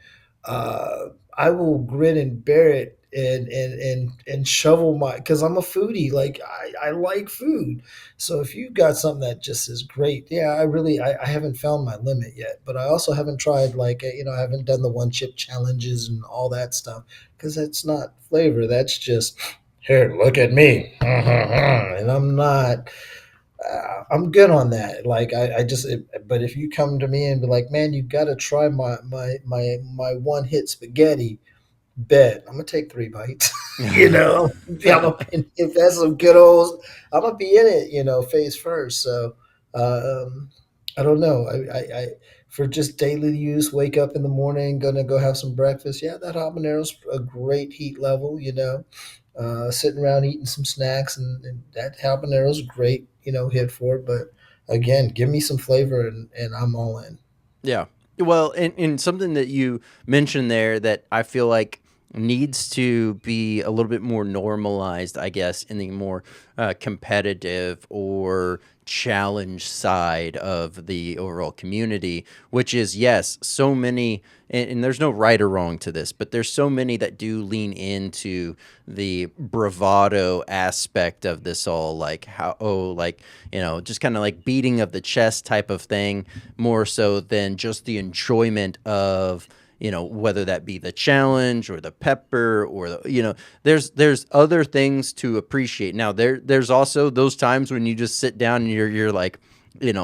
Speaker 2: uh, I will grin and bear it and shovel my, because I'm a foodie. Like I like food. So if you've got something that just is great, yeah, I haven't found my limit yet. But I also haven't tried, like, I haven't done the one chip challenges and all that stuff, because that's not flavor. That's just, here, look at me, and I'm not. I'm good on that. Like but if you come to me and be like, man, you got to try my one hit spaghetti, bet I'm gonna take 3 bites. If that's some good old, I'm gonna be in it. Face first. So, I don't know. For just daily use, wake up in the morning, gonna go have some breakfast. Yeah, that habanero's a great heat level. Sitting around eating some snacks, and that habanero's a great hit for it. But again, give me some flavor, and I'm all in.
Speaker 1: Yeah. Well, and something that you mentioned there that I feel like needs to be a little bit more normalized, I guess, in the more competitive or challenge side of the overall community, which is, yes, so many, and there's no right or wrong to this, but there's so many that do lean into the bravado aspect of this all, like how, oh, like, just kind of like beating of the chest type of thing, more so than just the enjoyment of, whether that be the challenge or the pepper or there's other things to appreciate. Now there's also those times when you just sit down and you're like,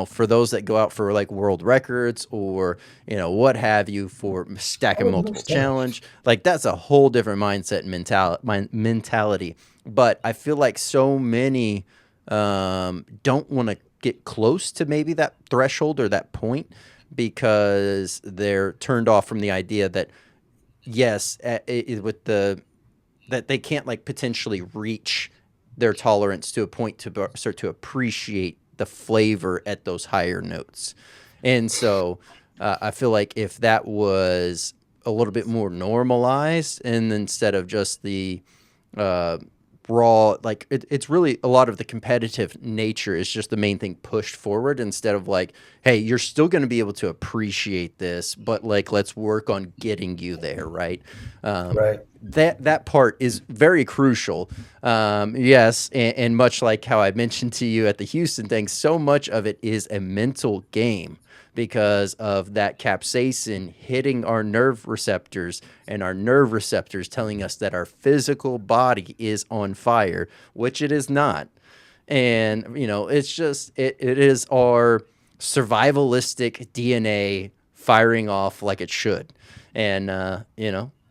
Speaker 1: for those that go out for like world records or what have you, for stacking
Speaker 2: Oh, no
Speaker 1: multiple
Speaker 2: stuff.
Speaker 1: challenge, like that's a whole different mindset and mentality. But I feel like so many don't want to get close to maybe that threshold or that point because they're turned off from the idea that, yes, with the that they can't like potentially reach their tolerance to a point to start to appreciate the flavor at those higher notes. And so I feel like if that was a little bit more normalized, and instead of just the uh, raw, like it's really a lot of the competitive nature is just the main thing pushed forward, instead of like, hey, you're still going to be able to appreciate this, but like let's work on getting you there, right?
Speaker 2: Right.
Speaker 1: That part is very crucial. Yes, and much like how I mentioned to you at the Houston thing, so much of it is a mental game because of that capsaicin hitting our nerve receptors, and our nerve receptors telling us that our physical body is on fire, which it is not. And it's just it is our survivalistic DNA firing off like it should. And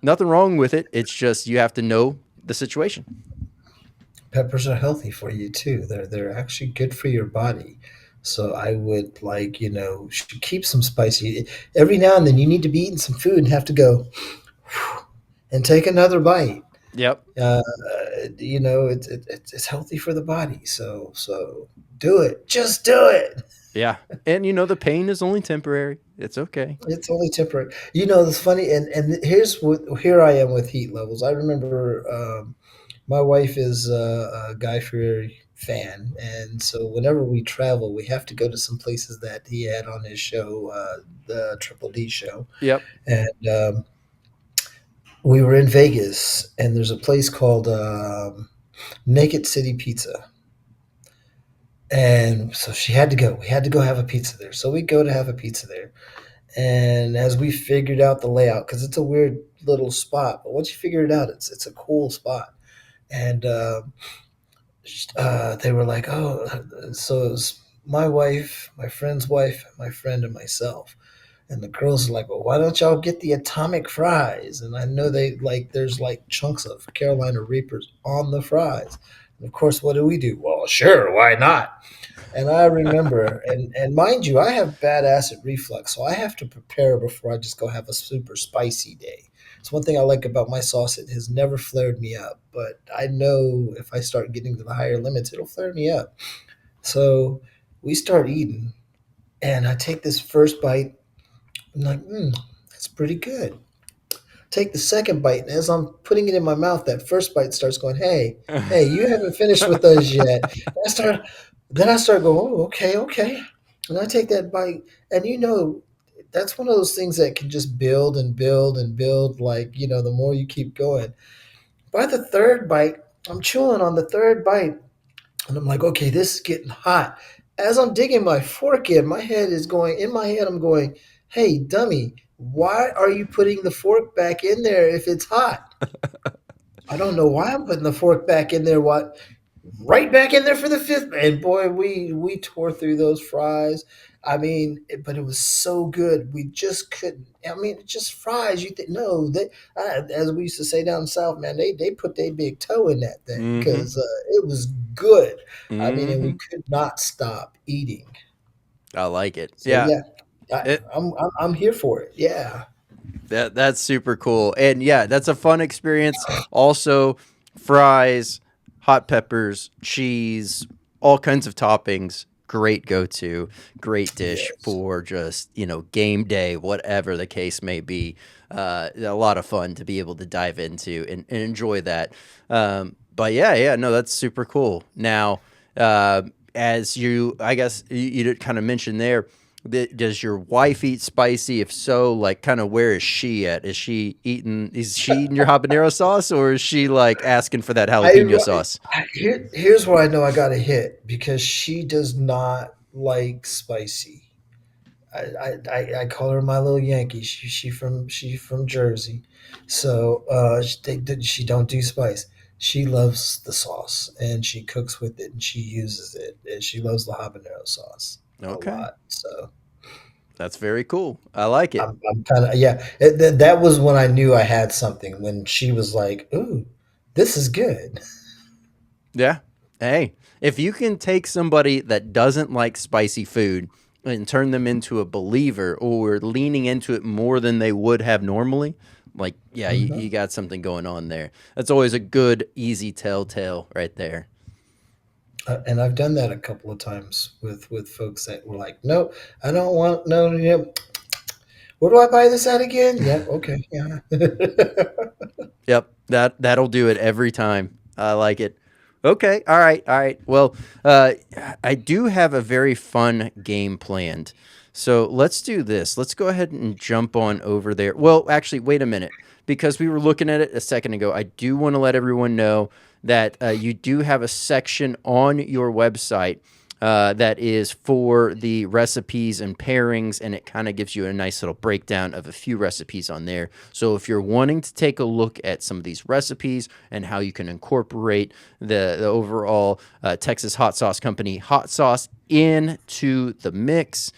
Speaker 1: nothing wrong with it. It's just you have to know the situation.
Speaker 2: Peppers are healthy for you too. They're actually good for your body. So I would, like, should keep some spicy. Every now and then you need to be eating some food and have to go and take another bite.
Speaker 1: Yep.
Speaker 2: It's healthy for the body. So do it. Just do it.
Speaker 1: Yeah. And the pain is only temporary. It's okay.
Speaker 2: It's only temporary. It's funny, and here I am with heat levels. I remember, my wife is a Guy Fieri fan, and so whenever we travel, we have to go to some places that he had on his show, the Triple D show,
Speaker 1: Yep.
Speaker 2: and we were in Vegas, and there's a place called Naked City Pizza. And so she had to go. We had to go have a pizza there. So we go to have a pizza there. And as we figured out the layout, because it's a weird little spot, but once you figure it out, it's a cool spot. And they were like, "Oh," so it was my wife, my friend's wife, my friend, and myself. And the girls are like, "Well, why don't y'all get the atomic fries?" And I know they like, there's like chunks of Carolina Reapers on the fries. And of course, what do? Well, sure, why not? And I remember, and mind you, I have bad acid reflux, so I have to prepare before I just go have a super spicy day. It's one thing I like about my sauce; it has never flared me up. But I know if I start getting to the higher limits, it'll flare me up. So we start eating, and I take this first bite. I'm like, that's pretty good. Take the second bite, and as I'm putting it in my mouth, that first bite starts going, "Hey, hey, you haven't finished with us yet." And I start going, "Oh, okay, okay," and I take that bite, and that's one of those things that can just build and build and build. Like, the more you keep going. by the third bite, I'm chewing on the third bite, and I'm like, okay, this is getting hot. As I'm digging my fork in, my head is going, in my head, I'm going, hey, dummy, why are you putting the fork back in there if it's hot? I don't know why I'm putting the fork back in there. What? Right back in there for the fifth. And boy, we tore through those fries. I mean, but it was so good. We just couldn't. I mean, it's just fries. You think no? They, as we used to say down south, man, they put their big toe in that thing
Speaker 1: Mm-hmm.
Speaker 2: because it was good. I mean, and we
Speaker 1: Mm-hmm.
Speaker 2: could not stop eating.
Speaker 1: I like it.
Speaker 2: So
Speaker 1: Yeah.
Speaker 2: yeah,
Speaker 1: It,
Speaker 2: I'm here for it. Yeah.
Speaker 1: that's super cool. And yeah, that's a fun experience. Also, fries, hot peppers, cheese, all kinds of toppings. Great go to, great dish
Speaker 2: Yes.
Speaker 1: for just, game day, whatever the case may be. A lot of fun to be able to dive into and enjoy that. But yeah, no, that's super cool. Now, as I guess you kind of mentioned there, does your wife eat spicy? If so, like, kind of where is she at? Is she eating your habanero sauce, or is she like asking for that
Speaker 2: I,
Speaker 1: jalapeno sauce?
Speaker 2: here's where I know I got a hit because she does not like spicy. I call her my little Yankee. She from Jersey, so she don't do spice. She loves the sauce and she cooks with it and she uses it and she loves the habanero sauce a
Speaker 1: Okay,
Speaker 2: lot. So
Speaker 1: that's very cool. I like it.
Speaker 2: I'm kind of yeah. That was when I knew I had something when she was like, "Ooh, this is good."
Speaker 1: Yeah. Hey, if you can take somebody that doesn't like spicy food and turn them into a believer or leaning into it more than they would have normally, like, yeah, you
Speaker 2: Mhm.
Speaker 1: got something going on there. That's always a good, easy telltale right there.
Speaker 2: And I've done that a couple of times with folks that were like, "No, I don't want no." Yep. Where do I buy this at again? Yep. Okay. Yeah.
Speaker 1: Yep, that'll do it every time. I like it. Okay, all right, all right. Well, uh, I do have a very fun game planned. So let's do this. Let's go ahead and jump on over there. Well, actually, wait a minute, because we were looking at it a second ago. I do want to let everyone know that you do have a section on your website that is for the recipes and pairings, and it kind of gives you a nice little breakdown of a few recipes on there. So if you're wanting to take a look at some of these recipes and how you can incorporate the overall Texas Hot Sauce Company hot sauce into the mix,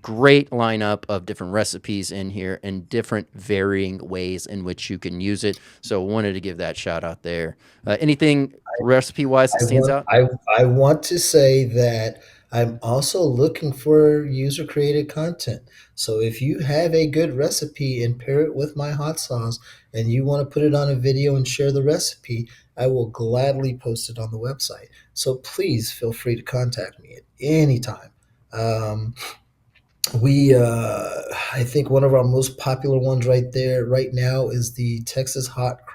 Speaker 1: great lineup of different recipes in here and different varying ways in which you can use it. So wanted to give that shout out there. Anything recipe wise that
Speaker 2: I
Speaker 1: stands
Speaker 2: want
Speaker 1: out?
Speaker 2: I I want to say that I'm also looking for user created content. So if you have a good recipe and pair it with my hot sauce and you want to put it on a video and share the recipe, I will gladly post it on the website. So please feel free to contact me at any time. Um, we I think one of our most popular ones right there right now is the Texas hot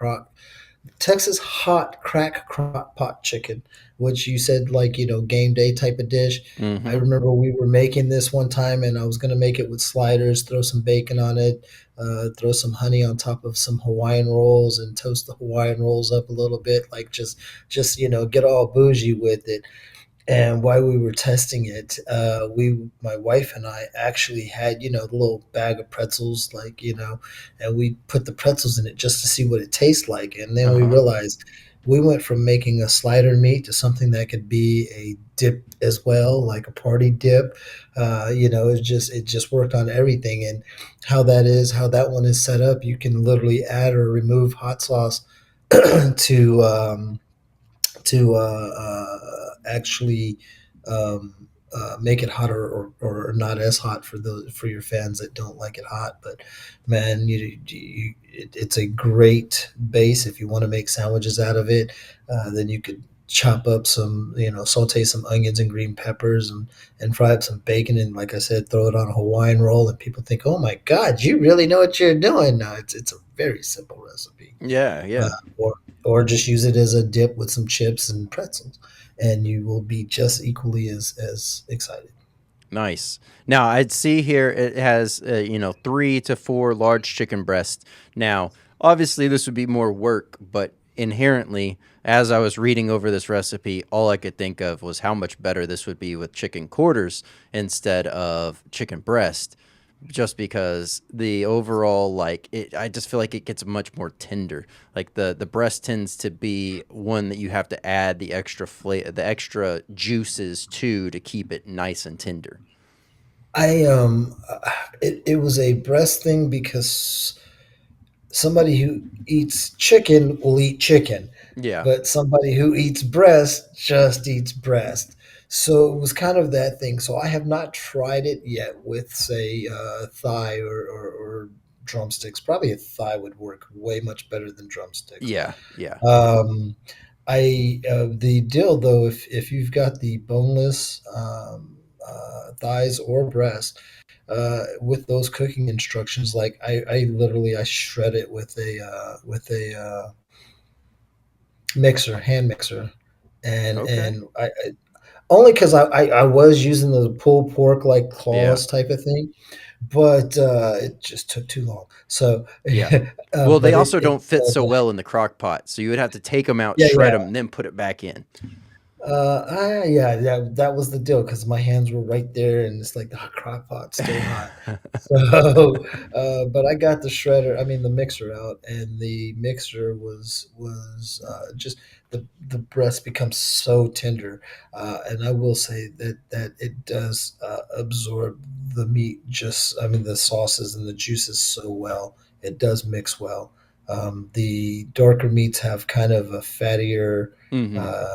Speaker 2: crack crock pot chicken, which you said like game day type of dish. I
Speaker 1: Mm-hmm.
Speaker 2: remember we were making this one time, and I was gonna make it with sliders, throw some bacon on it, throw some honey on top of some Hawaiian rolls, and toast the Hawaiian rolls up a little bit, like just get all bougie with it. And while we were testing it, my wife and I actually had, the little bag of pretzels, like, and we put the pretzels in it just to see what it tastes like. And then we
Speaker 1: Uh-huh.
Speaker 2: realized we went from making a slider meat to something that could be a dip as well, like a party dip. It just worked on everything. And how that one is set up, you can literally add or remove hot sauce to, actually make it hotter or not as hot for your fans that don't like it hot. But man, it's a great base if you want to make sandwiches out of it. Then you could chop up some, saute some onions and green peppers and fry up some bacon and like I said, throw it on a Hawaiian roll and people think, oh my God, you really know what you're doing. No, it's a very simple recipe.
Speaker 1: Yeah,
Speaker 2: uh,
Speaker 1: yeah.
Speaker 2: or or just use it as a dip with some chips and pretzels, and you will be just equally as excited.
Speaker 1: Nice. Now, I'd see here it has, 3 to 4 large chicken breasts. Now, obviously, this would be more work, but inherently, as I was reading over this recipe, all I could think of was how much better this would be with chicken quarters instead of chicken breast, just because the overall, like, I just feel like it gets much more tender. Like the breast tends to be one that you have to add the the extra juices to keep it nice and tender.
Speaker 2: It was a breast thing because somebody who eats chicken will eat chicken,
Speaker 1: Yeah.
Speaker 2: but somebody who eats breast just eats breast. So it was kind of that thing. So I have not tried it yet with, say, thigh or drumsticks. Probably a thigh would work way much better than drumsticks.
Speaker 1: Yeah. Yeah.
Speaker 2: Um, the deal though, if you've got the boneless thighs or breast, with those cooking instructions, like I literally I shred it with a mixer, hand mixer,
Speaker 1: Okay.
Speaker 2: and I only because I was using the pulled pork like
Speaker 1: Yeah.
Speaker 2: claws type of thing, but it just took too long. So,
Speaker 1: Yeah. Well, they
Speaker 2: but
Speaker 1: also
Speaker 2: it
Speaker 1: don't fit so well in the crock pot, so you would have to take them out,
Speaker 2: yeah,
Speaker 1: shred
Speaker 2: yeah.
Speaker 1: them, and then put it back in.
Speaker 2: Yeah, that was the deal because my hands were right there, and it's like the crock pot's still hot. So, but I got the shredder, I mean the mixer out, and the mixer was just the breast becomes so tender, and I will say that it does absorb the meat just, I mean the sauces and the juices so well. It does mix well. The darker meats have kind of a fattier.
Speaker 1: Hmm.
Speaker 2: Uh,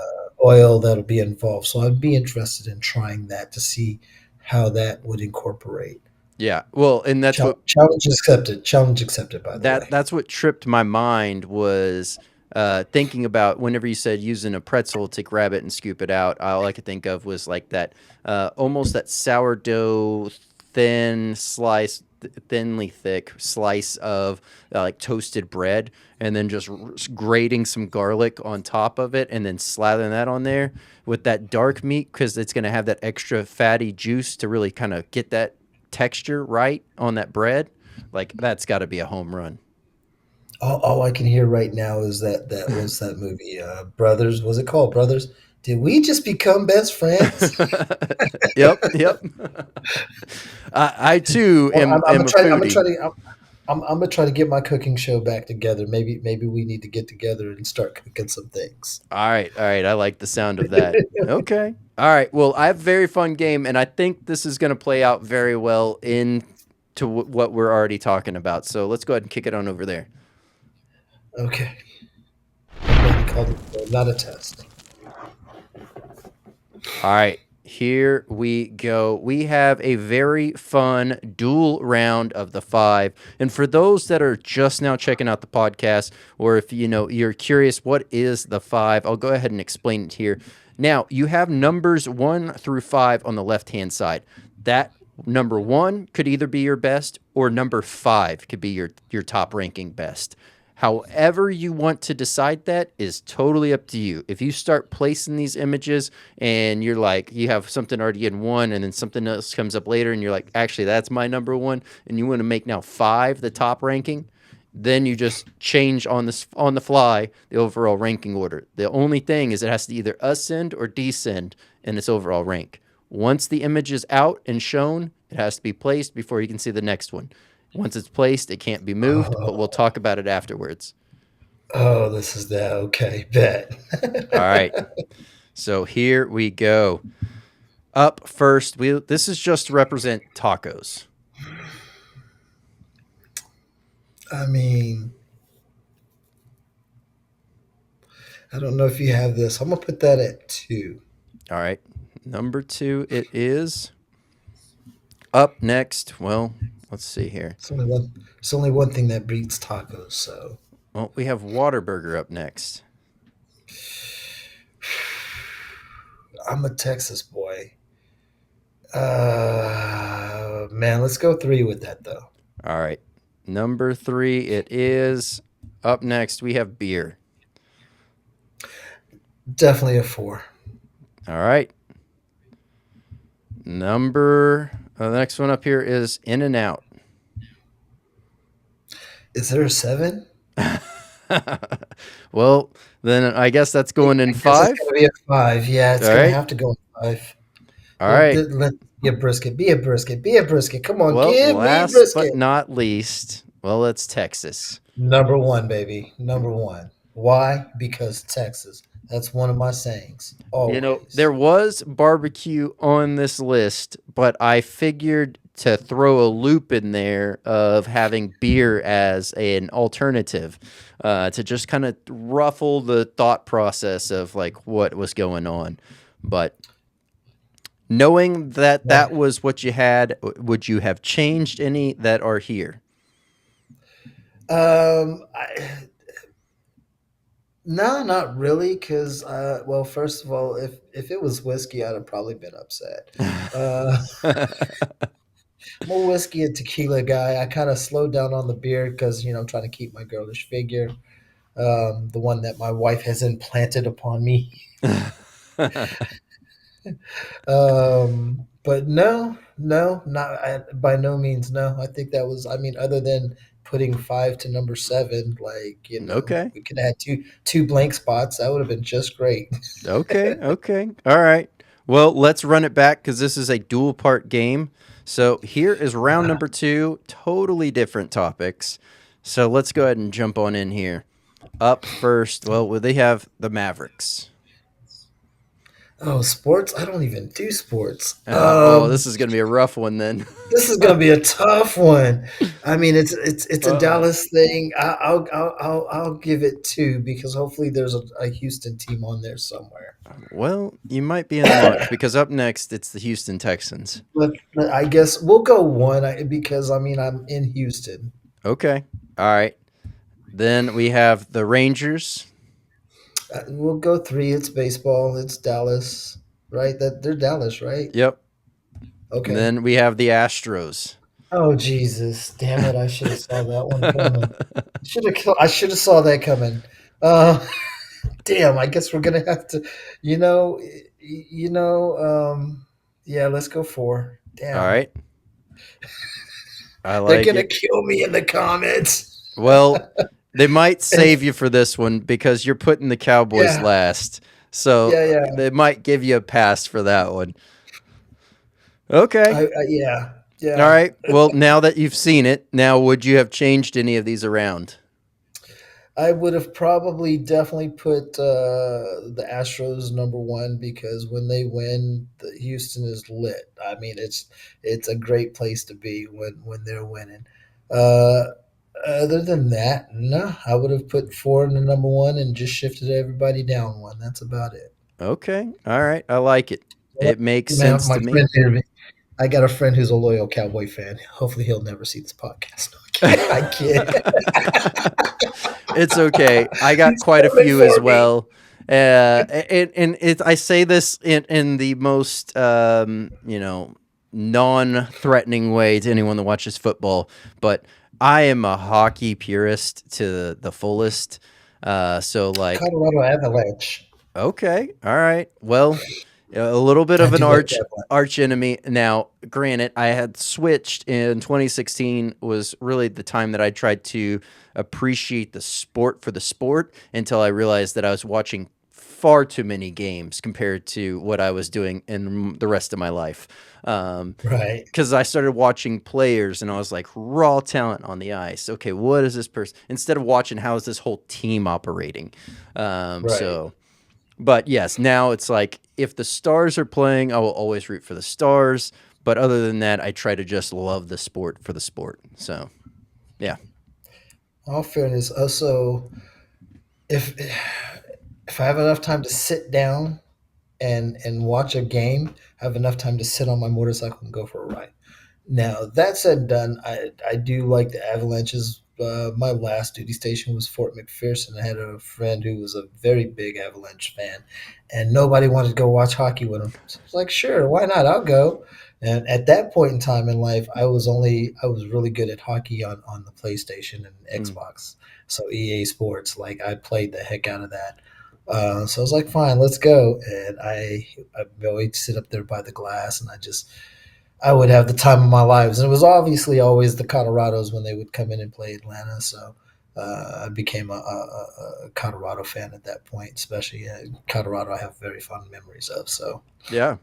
Speaker 2: Oil that'll be involved. So I'd be interested in trying that to see how that would incorporate.
Speaker 1: Yeah. Well, and that's what
Speaker 2: Challenge accepted. Challenge accepted. By the way.
Speaker 1: that's what tripped my mind was thinking about whenever you said using a pretzel to grab it and scoop it out. All I could think of was like that, almost that sourdough thin slice, thinly thick slice of like toasted bread, and then just grating some garlic on top of it, and then slathering that on there with that dark meat because it's going to have that extra fatty juice to really kind of get that texture right on that bread. Like that's got to be a home run.
Speaker 2: All I can hear right now is that was that movie, Brothers. Was it called Brothers? Did we just become best friends?
Speaker 1: Yep, yep. I too
Speaker 2: Well,
Speaker 1: am a
Speaker 2: I'm gonna try
Speaker 1: foodie.
Speaker 2: to. I'm gonna try to get my cooking show back together. Maybe we need to get together and start cooking some things.
Speaker 1: All right, all right. I like the sound of that. Okay. All right. Well, I have a very fun game, and I think this is going to play out very well into what we're already talking about. So let's go ahead and kick it on over there.
Speaker 2: Okay. Maybe called it not a test.
Speaker 1: All right, here we go. We have a very fun dual round of the five. And for those that are just now checking out the podcast, or if you're curious what is the five, I'll go ahead and explain it here. Now, you have numbers 1 through 5 on the left-hand side. That number 1 could either be your best, or number 5 could be your top ranking best. However you want to decide that is totally up to you. If you start placing these images and you're like, you have something already in 1 and then something else comes up later and you're like, actually, that's my number 1, and you want to make now 5 the top ranking, then you just change on the fly the overall ranking order. The only thing is it has to either ascend or descend in its overall rank. Once the image is out and shown, it has to be placed before you can see the next one. Once it's placed, it can't be moved, but we'll talk about it afterwards.
Speaker 2: Oh, this is that. Okay, bet.
Speaker 1: All right. So here we go. Up first, this is just to represent tacos.
Speaker 2: I mean, I don't know if you have this. I'm gonna put that at 2.
Speaker 1: All right. Number 2, it is. Up next, well, let's see here.
Speaker 2: It's only one thing that beats tacos. So,
Speaker 1: Well, we have Whataburger up next.
Speaker 2: I'm a Texas boy. Man, let's go 3 with that though.
Speaker 1: All right. Number 3, it is. Up next, we have beer.
Speaker 2: Definitely a 4.
Speaker 1: All right. The next one up here is In-N-Out.
Speaker 2: Is there a 7?
Speaker 1: Well, then I guess that's going in
Speaker 2: I guess it's
Speaker 1: 5.
Speaker 2: gonna be a 5. Yeah,
Speaker 1: All
Speaker 2: it's gonna
Speaker 1: right.
Speaker 2: have to go in 5.
Speaker 1: All right.
Speaker 2: Let be a brisket. Be a brisket. Be a brisket. Come on,
Speaker 1: Well,
Speaker 2: give me
Speaker 1: last but
Speaker 2: brisket.
Speaker 1: not least, well, it's Texas.
Speaker 2: Number one, baby. Number one. Why? Because Texas. That's one of my sayings.
Speaker 1: There
Speaker 2: Always.
Speaker 1: was barbecue on this list, but I figured to throw a loop in there of having beer as an alternative to just kind of ruffle the thought process of like what was going on. But knowing that
Speaker 2: Yeah.
Speaker 1: that was what you had, would you have changed any that are here?
Speaker 2: I, no, not really. Because, well, first of all, if it was whiskey, I'd have probably been upset. Uh, I'm a whiskey and tequila guy. I kind of slowed down on the beer because I'm trying to keep my girlish figure, the one that my wife has implanted upon me. But no, no, not by no means. No, I think that was. I mean, other than putting 5 to number 7, like
Speaker 1: Okay.
Speaker 2: we could have had two blank spots. That would have been just great.
Speaker 1: Okay. Okay. All right. Well, let's run it back because this is a dual part game. So here is round number 2, totally different topics. So let's go ahead and jump on in here. Up first, well, they have the Mavericks.
Speaker 2: Oh, sports! I don't even do sports.
Speaker 1: This is going to be a rough one then.
Speaker 2: This is gonna be a tough one. I mean, it's a
Speaker 1: Uh,
Speaker 2: Dallas thing. I'll give it 2 because hopefully there's a Houston team on there somewhere.
Speaker 1: well, you might be in luck because up next it's the Houston Texans.
Speaker 2: I guess we'll go 1 because I mean I'm in Houston.
Speaker 1: Okay. All right. Then we have the Rangers.
Speaker 2: We'll go 3. It's baseball. It's Dallas, right? That they're Dallas, right?
Speaker 1: Yep. And
Speaker 2: Okay.
Speaker 1: then we have the Astros.
Speaker 2: Oh Jesus! Damn it! I should have saw that one coming. I should have saw that coming. Uh, damn. I guess we're gonna have to. You know. You know. Yeah. Let's go 4.
Speaker 1: All
Speaker 2: Damn.
Speaker 1: right. I
Speaker 2: They're
Speaker 1: like
Speaker 2: gonna
Speaker 1: it.
Speaker 2: kill me in the comments.
Speaker 1: Well, they might save you for this one because you're putting the Cowboys
Speaker 2: Yeah.
Speaker 1: last. So
Speaker 2: Yeah.
Speaker 1: they might give you a pass for that one. Okay.
Speaker 2: Yeah.
Speaker 1: All
Speaker 2: Yeah.
Speaker 1: right. Well, now that you've seen it, now would you have changed any of these around?
Speaker 2: I would have probably definitely put the Astros number 1 because when they win, Houston is lit. I mean, it's a great place to be when they're winning. Uh, Other than that, no, I would have put 4 in the number 1 and just shifted everybody down 1. That's about it.
Speaker 1: Okay. All right. I like it.
Speaker 2: Well,
Speaker 1: It makes
Speaker 2: man,
Speaker 1: sense
Speaker 2: my
Speaker 1: to me.
Speaker 2: friend here, I got a friend who's a loyal Cowboy fan. Hopefully, he'll never see this podcast. I kid.
Speaker 1: It's okay. I got
Speaker 2: He's
Speaker 1: quite a
Speaker 2: coming
Speaker 1: few as
Speaker 2: for me.
Speaker 1: well. I say this in the most non-threatening way to anyone that watches football, but I am a hockey purist to the fullest. So like,
Speaker 2: Colorado Avalanche.
Speaker 1: okay, all right, well, a little bit
Speaker 2: I
Speaker 1: of an
Speaker 2: do like the Avalanche.
Speaker 1: arch enemy. Now, granted, I had switched in 2016 was really the time that I tried to appreciate the sport for the sport until I realized that I was watching far too many games compared to what I was doing in the rest of my life.
Speaker 2: Right.
Speaker 1: Because I started watching players and I was like, raw talent on the ice. Okay, what is this person? Instead of watching how is this whole team operating.
Speaker 2: Right.
Speaker 1: But yes, now it's like if the Stars are playing, I will always root for the Stars. But other than that, I try to just love the sport for the sport. So, yeah.
Speaker 2: All fairness, also, if I have enough time to sit down and watch a game, I have enough time to sit on my motorcycle and go for a ride. Now that said and done, I do like the Avalanches. My last duty station was Fort McPherson. I had a friend who was a very big Avalanche fan, and nobody wanted to go watch hockey with him. So I was like, sure, why not? I'll go. And at that point in time in life, I was really good at hockey on the PlayStation and
Speaker 1: Mm.
Speaker 2: Xbox. So EA Sports, like I played the heck out of that. So I was like, fine, let's go. And I always sit up there by the glass, and I would have the time of my lives. And it was obviously always the Colorados when they would come in and play Atlanta. So I became a Colorado fan at that point, especially Colorado. I have very fond memories of. So
Speaker 1: Yeah.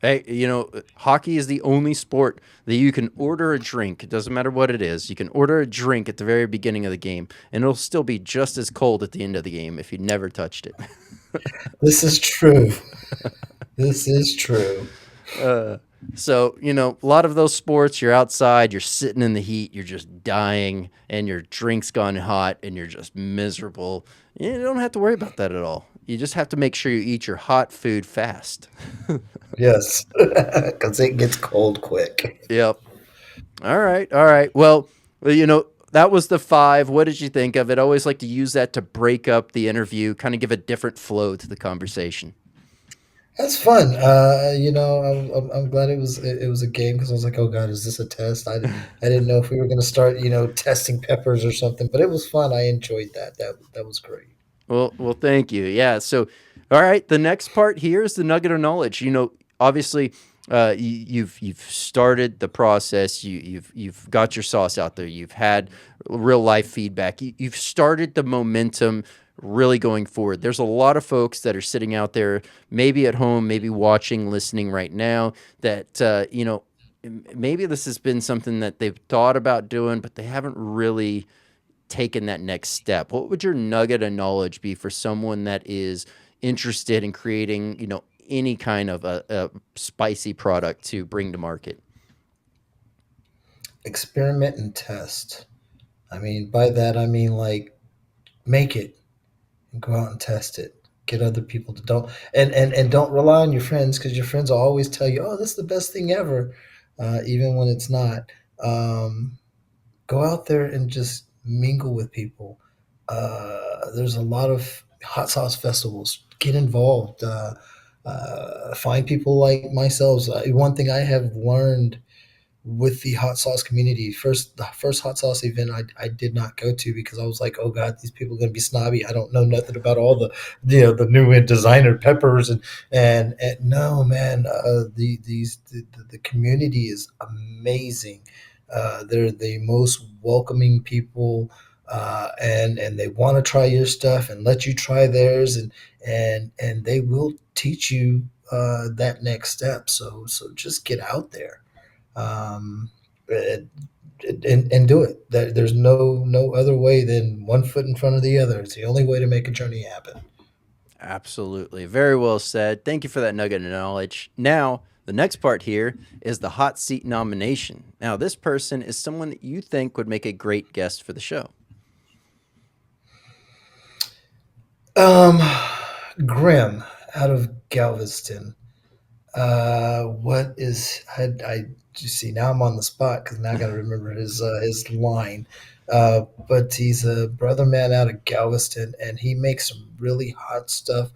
Speaker 1: Hey, hockey is the only sport that you can order a drink. It doesn't matter what it is. You can order a drink at the very beginning of the game, and it'll still be just as cold at the end of the game if you never touched it.
Speaker 2: this is true. This is true.
Speaker 1: Uh, so, a lot of those sports, you're outside, you're sitting in the heat, you're just dying, and your drink's gone hot, and you're just miserable. You don't have to worry about that at all. You just have to make sure you eat your hot food fast.
Speaker 2: Yes, because it gets cold quick.
Speaker 1: Yep. All right. All right. Well, that was the five. What did you think of it? I always like to use that to break up the interview, kind of give a different flow to the conversation.
Speaker 2: That's fun. I'm glad it was a game because I was like, oh god, is this a test? I didn't know if we were going to start testing peppers or something, but it was fun. I enjoyed that. That was great.
Speaker 1: Well, thank you. Yeah. So, all right. The next part here is the nugget of knowledge. Obviously, you've started the process. You've got your sauce out there. You've had real life feedback. You've started the momentum really going forward. There's a lot of folks that are sitting out there, maybe at home, maybe watching, listening right now. That maybe this has been something that they've thought about doing, but they haven't really taken that next step. What would your nugget of knowledge be for someone that is interested in creating, any kind of a spicy product to bring to market?
Speaker 2: Experiment and test. I mean, by that I mean like make it and go out and test it. Get other people to don't and don't rely on your friends because your friends will always tell you, "Oh, this is the best thing ever," even when it's not. Um, Go out there and just mingle with people. There's a lot of hot sauce festivals. Get involved. Find people like myself. One thing I have learned with the hot sauce community. The first hot sauce event I did not go to because I was like, oh god, these people are going to be snobby. I don't know nothing about all the the new and designer peppers and no man, the community is amazing. They're the most welcoming people. And they want to try your stuff and let you try theirs and they will teach you that next step. So just get out there, um, and, and do it. There's no other way than one foot in front of the other. It's the only way to make a journey happen.
Speaker 1: Absolutely. Very well said. Thank you for that nugget of knowledge. Now, the next part here is the hot seat nomination. Now, this person is someone that you think would make a great guest for the show.
Speaker 2: Um, Grim out of Galveston. What is I you see now I'm on the spot because now I got to remember his line. But he's a brother man out of Galveston, and he makes some really hot stuff.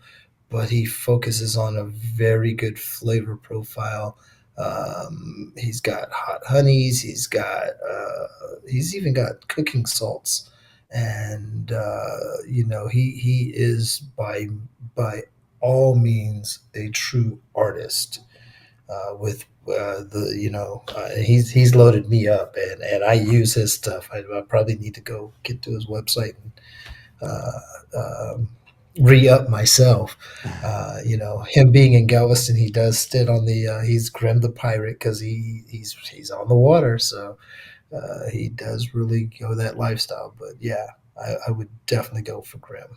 Speaker 2: But he focuses on a very good flavor profile. He's got hot honeys. He's even got cooking salts, and he is by all means a true artist with the he's loaded me up and I use his stuff. I probably need to go get to his website and re-up myself. Him being in Galveston, he does sit on the he's Grim the pirate because he's on the water, so he does really go that lifestyle. But yeah, I would definitely go for Grim.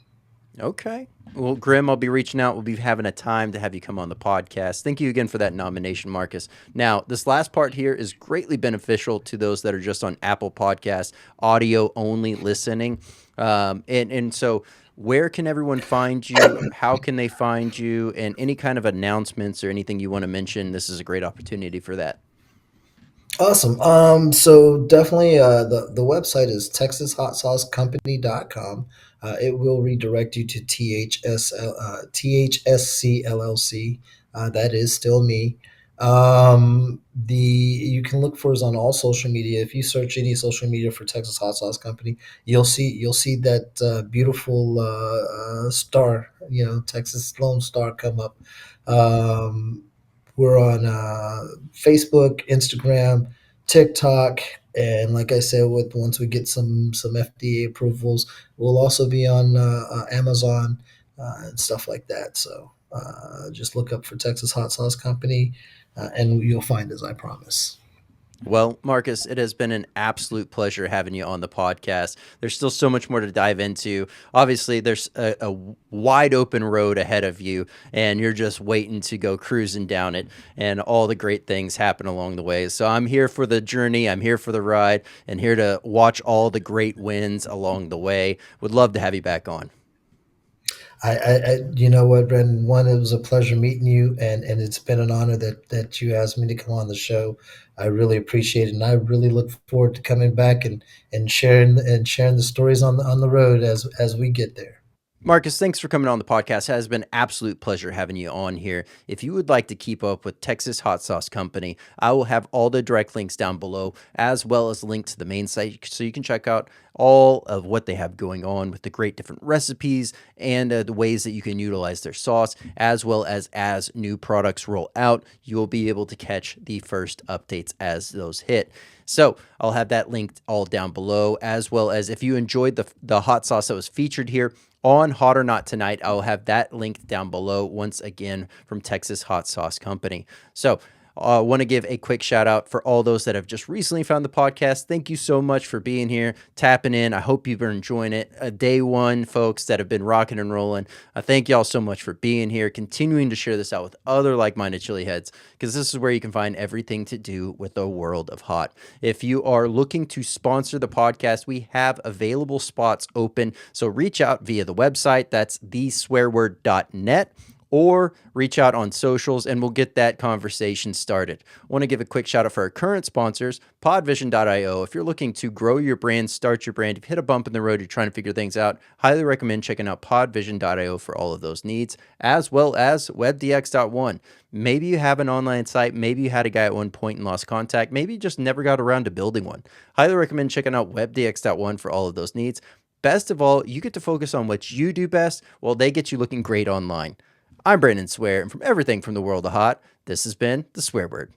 Speaker 1: Okay. Well, Grim, I'll be reaching out. We'll be having a time to have you come on the podcast. Thank you again for that nomination, Marcus. Now, this last part here is greatly beneficial to those that are just on Apple Podcasts, audio only listening. And so where can everyone find you? How can they find you? And any kind of announcements or anything you want to mention, this is a great opportunity for that.
Speaker 2: Awesome. So definitely the website is texashotsaucecompany.com. It will redirect you to THSC LLC. That is still me. The You can look for us on all social media. If you search any social media for Texas Hot Sauce Company, you'll see that beautiful star, Texas Lone Star come up. Um, we're on Facebook, Instagram, TikTok, And like I said, with once we get some FDA approvals, we'll also be on Amazon and stuff like that. So just look up for Texas Hot Sauce Company, and you'll find us. I promise.
Speaker 1: Well, Marcus, it has been an absolute pleasure having you on the podcast. There's still so much more to dive into. Obviously, there's a wide open road ahead of you, and you're just waiting to go cruising down it, and all the great things happen along the way. So I'm here for the journey. I'm here for the ride, and here to watch all the great wins along the way. Would love to have you back on.
Speaker 2: You know what, Brendan? One, it was a pleasure meeting you, and it's been an honor that you asked me to come on the show. I really appreciate it, and I really look forward to coming back and sharing the stories on the road as we get there.
Speaker 1: Marcus, thanks for coming on the podcast. It has been an absolute pleasure having you on here. If you would like to keep up with Texas Hot Sauce Company, I will have all the direct links down below, as well as a link to the main site so you can check out all of what they have going on with the great different recipes and the ways that you can utilize their sauce, as well as new products roll out, you will be able to catch the first updates as those hit. So I'll have that linked all down below, as well as if you enjoyed the hot sauce that was featured here on Hot or Not tonight, I will have that linked down below once again from Texas Hot Sauce Company. So I want to give a quick shout out for all those that have just recently found the podcast. Thank you so much for being here, tapping in. I hope you've been enjoying it. Day one, folks that have been rocking and rolling. I thank y'all so much for being here, continuing to share this out with other like-minded chili heads, because this is where you can find everything to do with the world of hot. If you are looking to sponsor the podcast, we have available spots open. So reach out via the website. That's theswearword.net. Or reach out on socials and we'll get that conversation started. I want to give a quick shout out for our current sponsors, podvision.io. If you're looking to grow your brand, start your brand, if you hit a bump in the road, you're trying to figure things out, highly recommend checking out podvision.io for all of those needs, as well as webdx.one. Maybe you have an online site, maybe you had a guy at one point and lost contact, maybe you just never got around to building one. Highly recommend checking out webdx.one for all of those needs. Best of all, you get to focus on what you do best while they get you looking great online. I'm Brandon Swear, and from everything from the world of hot, this has been The Swear Word.